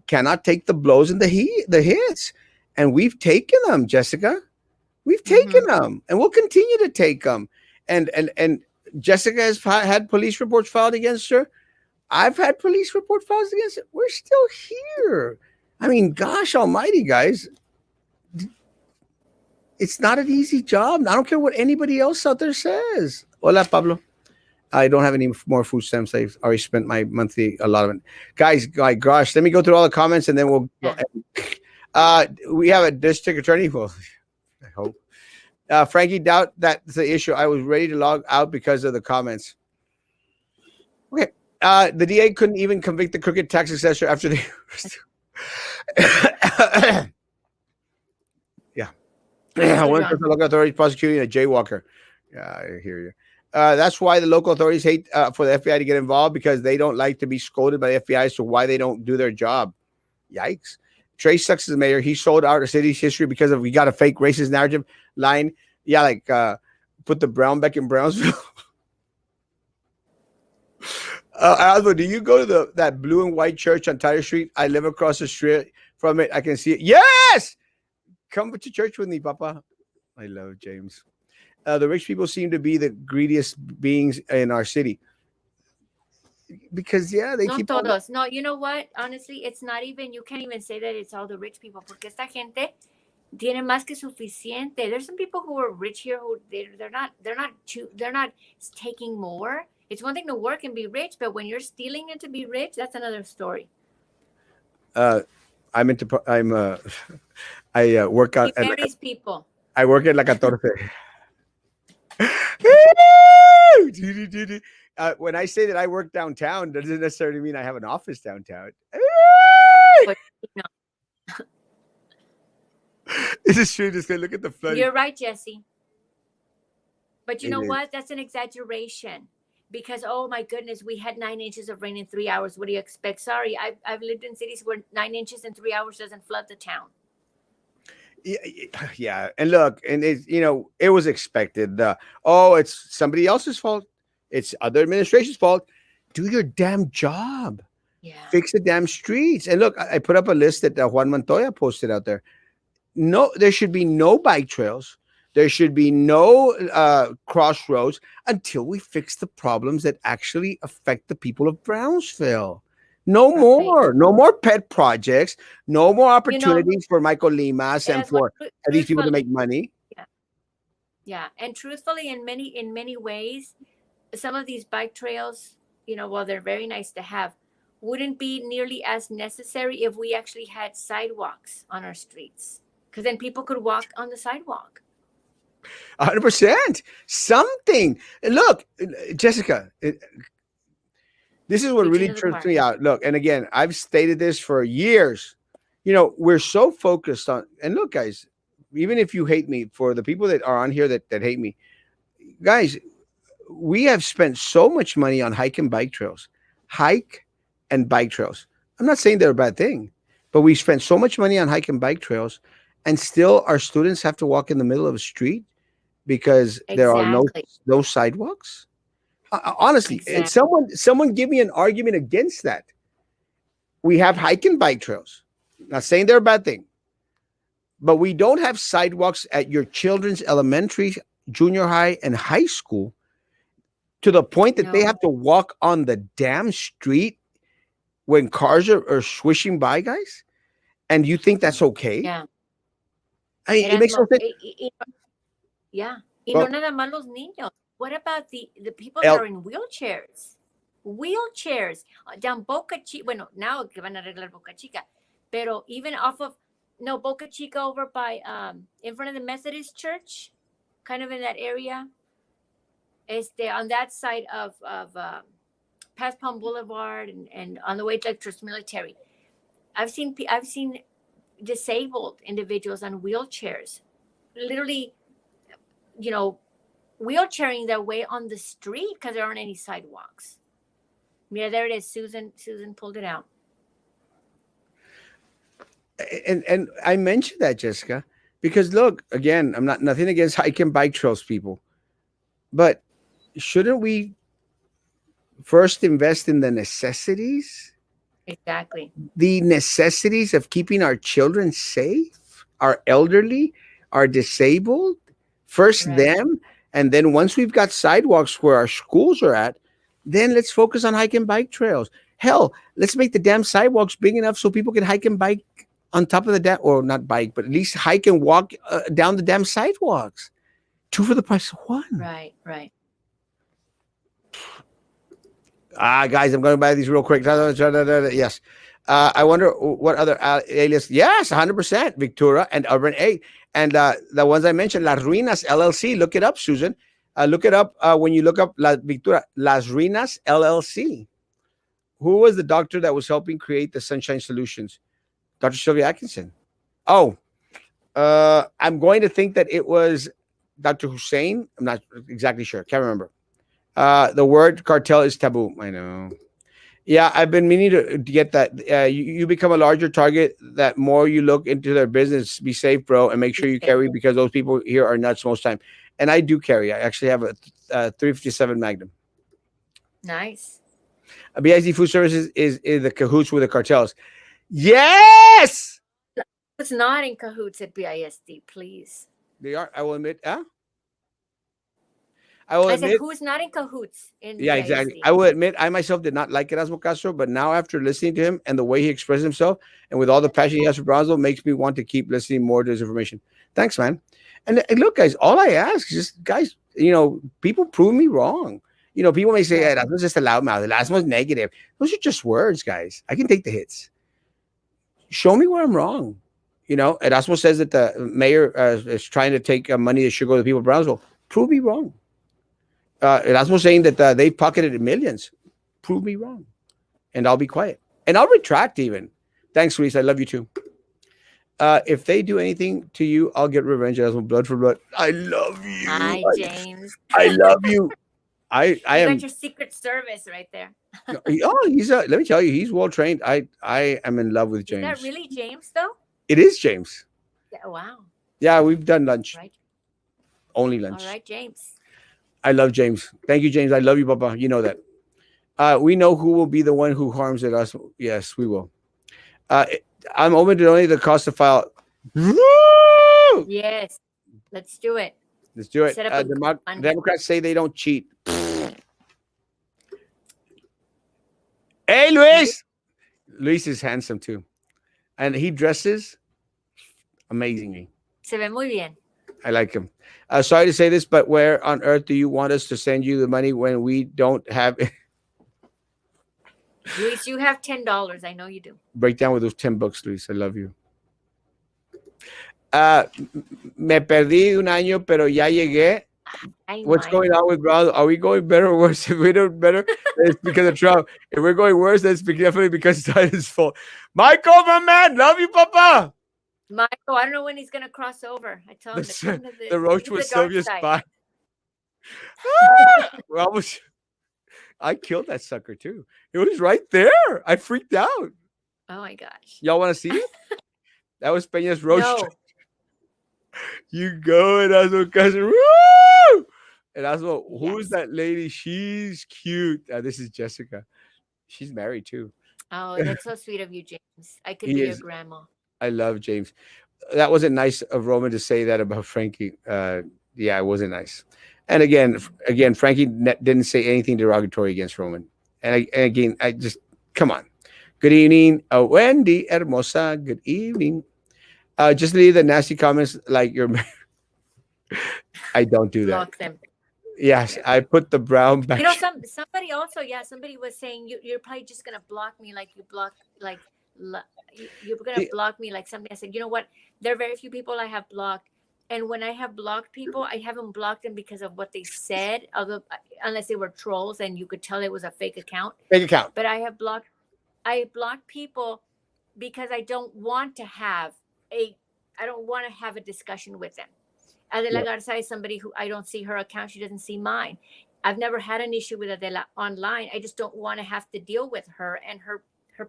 cannot take the blows and the hits. And we've taken them, Jessica. We've taken them. And we'll continue to take them. And Jessica has had police reports filed against her. I've had police report files against it. We're still here. I mean, gosh almighty, guys. It's not an easy job. I don't care what anybody else out there says. Hola, Pablo. I don't have any more food stamps. I've already spent my monthly allotment. Guys, my gosh, let me go through all the comments and then we'll go. We have a district attorney. Well, I hope. Frankie, doubt that's the issue. I was ready to log out because of the comments. Okay. The DA couldn't even convict the crooked tax assessor after they. One person local authorities prosecuting a jaywalker. Yeah, I hear you. That's why the local authorities hate for the FBI to get involved, because they don't like to be scolded by the FBI as to why they don't do their job. Yikes. Trey sucks as the mayor. He sold out the city's history because we got a fake racist narrative line. Yeah, like put the brown back in Brownsville. Aldo, do you go to that blue and white church on Tyler Street? I live across the street from it. I can see it. Yes! Come to church with me, Papa. I love James. The rich people seem to be the greediest beings in our city. Because, yeah, they keep
todos. No, you know what? Honestly, it's not even, you can't even say that it's all the rich people, porque esta gente tiene más que suficiente. There's some people who are rich here who they're not taking more. It's one thing to work and be rich, but when you're stealing it to be rich, that's another story.
I work out
at these people.
I work at La Catorce. When I say that I work downtown, doesn't necessarily mean I have an office downtown.
But, no.
This is true. Just look at the flood.
You're right, Jesse. But you know what? That's an exaggeration. Because, oh my goodness, we had 9 inches of rain in 3 hours. What do you expect? Sorry, I've lived in cities where 9 inches in 3 hours doesn't flood the town.
Yeah. And look, and it was expected. It's somebody else's fault. It's other administration's fault. Do your damn job.
Yeah.
Fix the damn streets. And look, I put up a list that Juan Montoya posted out there. No, there should be no bike trails. There should be no crossroads until we fix the problems that actually affect the people of Brownsville. No more pet projects. No more opportunities for Michael Limas and for these people to make money.
Yeah. And truthfully, in many ways, some of these bike trails, while they're very nice to have, wouldn't be nearly as necessary if we actually had sidewalks on our streets, because then people could walk on the sidewalk.
100%. Something. Look, Jessica, This is what really trips me out. Look, and again, I've stated this for years. You know, we're so focused on, and look, guys, even if you hate me, for the people that are on here that hate me, guys, we have spent so much money on hike and bike trails. Hike and bike trails. I'm not saying they're a bad thing, but we spent so much money on hike and bike trails, and still our students have to walk in the middle of a street because there are no sidewalks. Honestly, and someone give me an argument against that. We have hike and bike trails. Not saying they're a bad thing, but we don't have sidewalks at your children's elementary, junior high, and high school to the point that they have to walk on the damn street when cars are swishing by, guys. And you think that's okay?
Yeah.
I mean, it makes no sense.
Yeah. Y no nada más los niños. What about the people that are in wheelchairs? Wheelchairs down Boca Chica. Bueno, now que van a arreglar Boca Chica, pero even off of Boca Chica over by in front of the Methodist Church, kind of in that area. On that side of past Palm Boulevard and on the way to Trust Military, I've seen disabled individuals on wheelchairs, literally, wheelchairing their way on the street because there aren't any sidewalks. Yeah, there it is. Susan pulled it out.
And I mentioned that, Jessica, because look, again, I'm nothing against hike and bike trails, people, but shouldn't we first invest in the necessities?
Exactly.
The necessities of keeping our children safe, our elderly, our disabled, first them. And then once we've got sidewalks where our schools are at, then let's focus on hike and bike trails. Hell, let's make the damn sidewalks big enough so people can hike and bike on top of the damn, or not bike, but at least hike and walk down the damn sidewalks. 2 for the price of 1.
Right.
Guys, I'm going to buy these real quick. Yes. I wonder what other alias. Yes, 100%. Victoria and Urban 8. And the ones I mentioned, Las Ruinas LLC. Look it up, Susan. Look it up when you look up Victoria, Las Ruinas LLC. Who was the doctor that was helping create the Sunshine Solutions? Dr. Sylvia Atkinson. Oh, I'm going to think that it was Dr. Hussein. I'm not exactly sure. Can't remember. The word cartel is taboo. I know. Yeah, I've been meaning to get that. You become a larger target that more you look into their business. Be safe, bro, and make sure you carry, because those people here are nuts most time. And I do carry. I actually have a 357 Magnum.
Nice.
BIZ Food Services is the cahoots with the cartels. Yes!
It's not in cahoots at BISD, please.
They are. I will admit.
I said, who's not in cahoots?
Yeah, BISD? Exactly. I will admit, I myself did not like Erasmo Castro, but now after listening to him and the way he expressed himself and with all the passion he has for Brownsville, makes me want to keep listening more to his information. Thanks, man. And look, guys, all I ask is just, guys, people prove me wrong. People may say, Erasmo's just a loudmouth. Erasmo's negative. Those are just words, guys. I can take the hits. Show me where I'm wrong. Erasmo says that the mayor is trying to take money that should go to the people of Brownsville. Prove me wrong. Erasmo saying that they've pocketed millions. Prove me wrong. And I'll be quiet. And I'll retract even. Thanks, Luis. I love you too. If they do anything to you, I'll get revenge. Erasmo, blood for blood. I love you.
Hi, James.
I love you. I am.
Got your Secret Service right there.
He's let me tell you, he's well trained. I am in love with James.
Is that really James though?
It is James.
Yeah, wow.
Yeah, we've done lunch.
Right.
Only lunch.
All right, James. I
love James. Thank you, James. I love you, Papa. You know that. We know who will be the one who harms us. Yes, we will. I'm open to only the cost to file.
Yes. Let's do it.
Let's do it. Democrats say they don't cheat. Hey, Luis. Luis is handsome too. And he dresses amazingly.
Se ve muy bien.
I like him. Sorry to say this, but where on earth do you want us to send you the money when we don't have it?
Luis, you have $10. I know you do.
Break down with those $10, Luis. I love you. Me perdí un año, pero ya llegué. What's going on with Brown? Are we going better or worse? If we do better, it's because of Trump. If we're going worse, then it's definitely because it's Titan's fault. Michael, my man, love you, Papa.
Michael, I don't know when he's gonna cross over. I tell him to come to
the roach
was
Sylvia's spy. We're almost. I killed that sucker too. It was right there. I freaked out.
Oh my gosh!
Y'all want to see it? That was Peña's roach.
No.
You go, Erasmo, cousin. Woo! Erasmo, who is that lady? She's cute. This is Jessica. She's married too.
Oh, that's so sweet of you, James. I could be your grandma.
I love James. That wasn't nice of Roman to say that about Frankie. Yeah, it wasn't nice. And again, Frankie didn't say anything derogatory against Roman. And again, I just come on. Good evening, Wendy Hermosa. Good evening. Just leave the nasty comments like you're. I don't do that.
Block them.
Yes, I put the brown back.
You know, somebody also, somebody was saying you're probably just gonna block me like you block like you're gonna block me like something. I said, you know what? There are very few people I have blocked, and when I have blocked people, I haven't blocked them because of what they said, although unless they were trolls and you could tell it was a fake account.
Fake account.
But I blocked people because I don't want to have a discussion with them. Adela Garza is somebody who I don't see her account. She doesn't see mine. I've never had an issue with Adela online. I just don't want to have to deal with her and her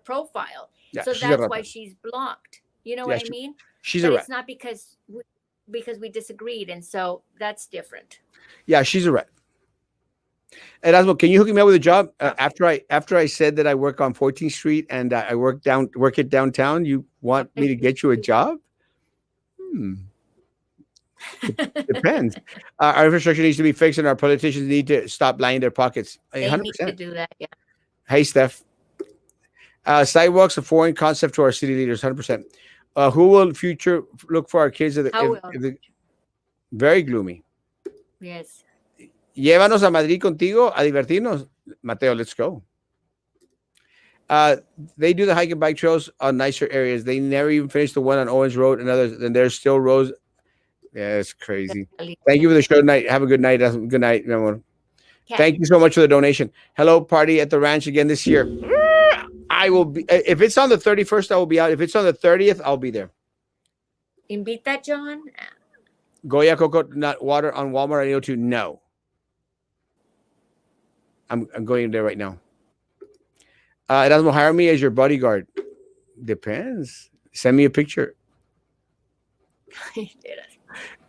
profile. Yeah, so that's why she's blocked. You know what I mean? It's not because we disagreed. And so that's different.
Yeah, she's a rat. Erasmo, can you hook me up with a job? After I said that I work on 14th Street and I work it downtown, you want me to get you a job? Depends. Our infrastructure needs to be fixed, and our politicians need to stop lining their pockets. 100%.
They need to do that. Yeah.
Hey, Steph. Sidewalks a foreign concept to our city leaders. 100%. Who will future look for our kids? Very gloomy.
Yes.
Llévanos a Madrid contigo a divertirnos. Mateo, let's go. They do the hike and bike trails on nicer areas. They never even finished the one on Owens Road and others. And there's still roads. Yeah, it's crazy. Thank you for the show tonight. Have a good night. Good night, everyone. Thank you so much for the donation. Hello, party at the ranch again this year. I will be. If it's on the 31st, I will be out. If it's on the 30th, I'll be there.
Invita, John.
Goya coconut water on Walmart. I know to no. I'm going there right now. Erasmo, hire me as your bodyguard. Depends. Send me a picture.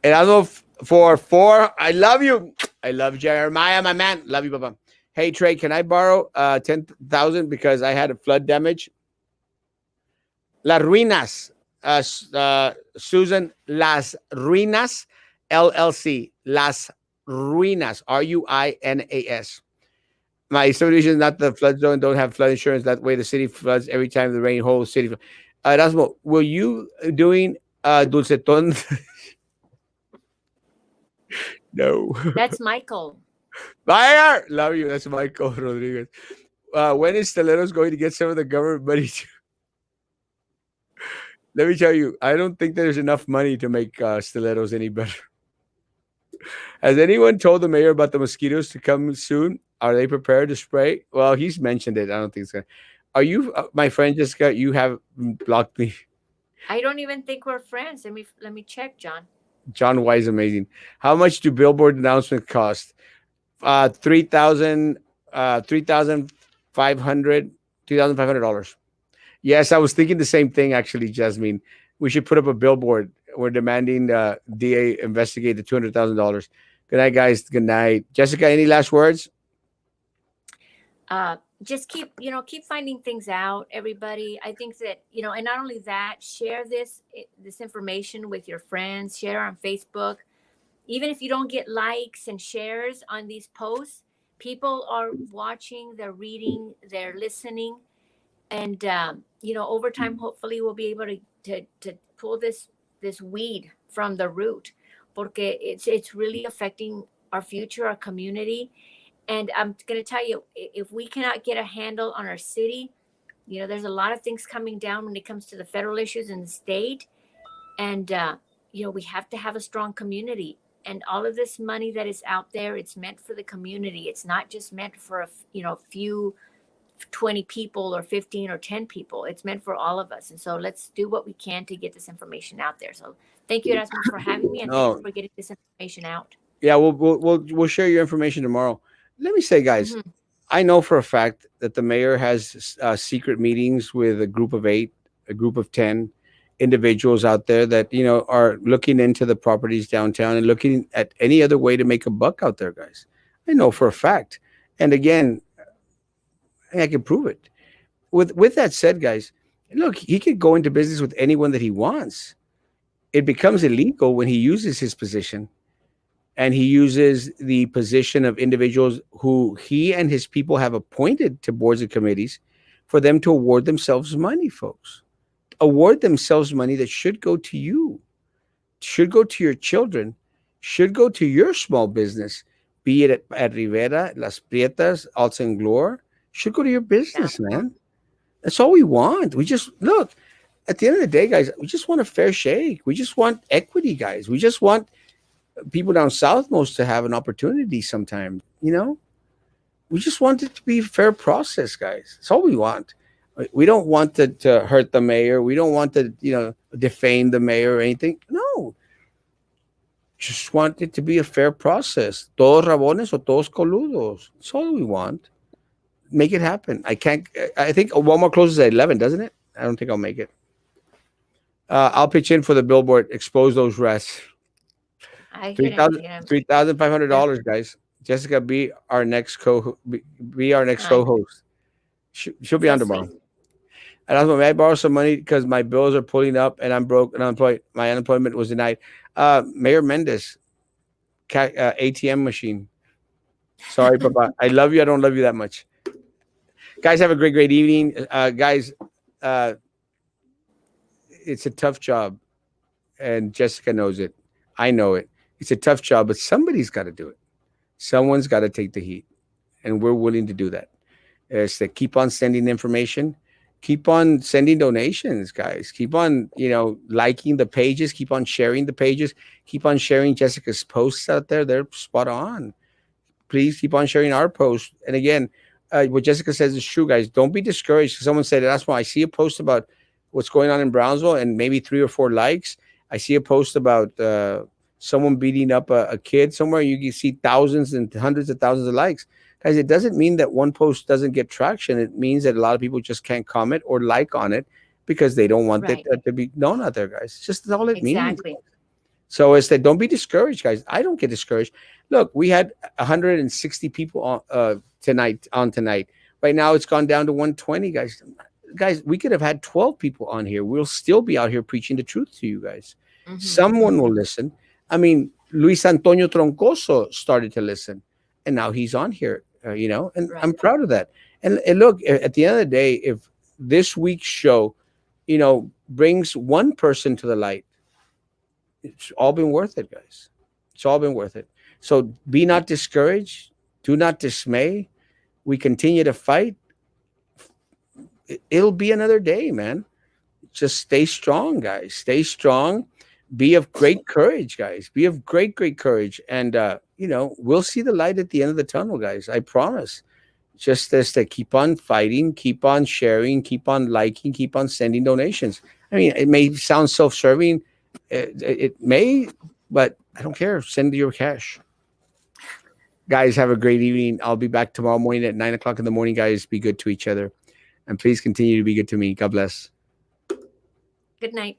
Erasmo for 4. I love you. I love Jeremiah, my man. Love you, Papa. Hey, Trey, can I borrow 10,000 because I had a flood damage? Las Ruinas. Susan, Las Ruinas, LLC. Las Ruinas. RUINAS. My subdivision is not the flood zone. Don't have flood insurance. That way the city floods every time the rain. Whole city. Erasmo, were you doing Dulceton? No.
That's Michael.
Fire! Love you. That's Michael Rodriguez. When is Stilettos going to get some of the government money? Let me tell you, I don't think there's enough money to make Stilettos any better. Has anyone told the mayor about the mosquitoes to come soon? Are they prepared to spray? Well, he's mentioned it. I don't think it's going to. Are you, my friend Jessica, you have blocked me.
I don't even think we're friends. Let me check, John.
John Wise, amazing. How much do billboard announcements cost? $3,500. Yes, I was thinking the same thing, actually, Jasmine. We should put up a billboard. We're demanding DA investigate the $200,000. Good night, guys. Good night. Jessica, any last words?
Just keep finding things out, everybody. I think that, and not only that, share this information with your friends, share on Facebook. Even if you don't get likes and shares on these posts, people are watching, they're reading, they're listening. And, over time, hopefully we'll be able to pull this weed from the root, porque it's really affecting our future, our community. And I'm going to tell you, if we cannot get a handle on our city, there's a lot of things coming down when it comes to the federal issues in the state. And, we have to have a strong community. And all of this money that is out there, it's meant for the community. It's not just meant for a few 20 people or 15 or 10 people. It's meant for all of us. And so let's do what we can to get this information out there. So thank you, Erasmo, for having me, and thank you for getting this information out.
Yeah, we'll share your information tomorrow. Let me say, guys, I know for a fact that the mayor has secret meetings with a group of 8, a group of 10 individuals out there that are looking into the properties downtown and looking at any other way to make a buck out there, guys. I know for a fact. And again, I can prove it. With that said, guys, look, he could go into business with anyone that he wants. It becomes illegal when he uses his position, and he uses the position of individuals who he and his people have appointed to boards and committees for them to award themselves money, folks. Award themselves money that should go to you, should go to your children, should go to your small business, be it at Rivera, Las Prietas, Alta and Glore, should go to your business, man. That's all we want. We just, look, at the end of the day, guys, we just want a fair shake. We just want equity, guys. We just want people down south most to have an opportunity sometime, We just want it to be a fair process, guys. That's all we want. We don't want to hurt the mayor. We don't want to, defame the mayor or anything. No. Just want it to be a fair process. Todos rabones o todos coludos. That's all we want. Make it happen. I think Walmart closes at 11, doesn't it? I don't think I'll make it. I'll pitch in for the billboard. Expose those rats. $3,500, guys. Jessica, be our next co-host. She'll be on tomorrow. And I was, may I borrow some money because my bills are pulling up and I'm broke and unemployed. My unemployment was denied. Mayor Mendez, ATM machine. Sorry, Papa. I love you. I don't love you that much. Guys, have a great evening. Guys, it's a tough job, and Jessica knows it. I know it. It's a tough job, but somebody's got to do it. Someone's got to take the heat, and we're willing to do that. Is to keep on sending information, keep on sending donations, guys. Keep on, liking the pages, keep on sharing the pages, keep on sharing Jessica's posts out there. They're spot on. Please keep on sharing our posts. And again, what Jessica says is true, guys. Don't be discouraged. Someone said, that's why I see a post about what's going on in Brownsville and maybe 3 or 4 likes. I see a post about someone beating up a kid somewhere. You can see thousands and hundreds of thousands of likes. Guys, it doesn't mean that one post doesn't get traction. It means that a lot of people just can't comment or like on it because they don't want it to be known out there, guys. It's just all it means. So it's that don't be discouraged, guys. I don't get discouraged. Look, we had 160 people tonight. Right now, it's gone down to 120, guys. Guys, we could have had 12 people on here. We'll still be out here preaching the truth to you guys. Mm-hmm. Someone will listen. I mean, Luis Antonio Troncoso started to listen, and now he's on here. And I'm proud of that. And look, at the end of the day, if this week's show, brings one person to the light, it's all been worth it, guys. It's all been worth it. So be not discouraged. Do not dismay. We continue to fight. It'll be another day, man. Just stay strong, guys. Stay strong. Be of great courage, guys. Be of great courage. And, we'll see the light at the end of the tunnel, guys. I promise. Just as to keep on fighting, keep on sharing, keep on liking, keep on sending donations. I mean, it may sound self-serving. It may, but I don't care. Send your cash. Guys, have a great evening. I'll be back tomorrow morning at 9:00 in the morning, guys. Be good to each other. And please continue to be good to me. God bless.
Good night.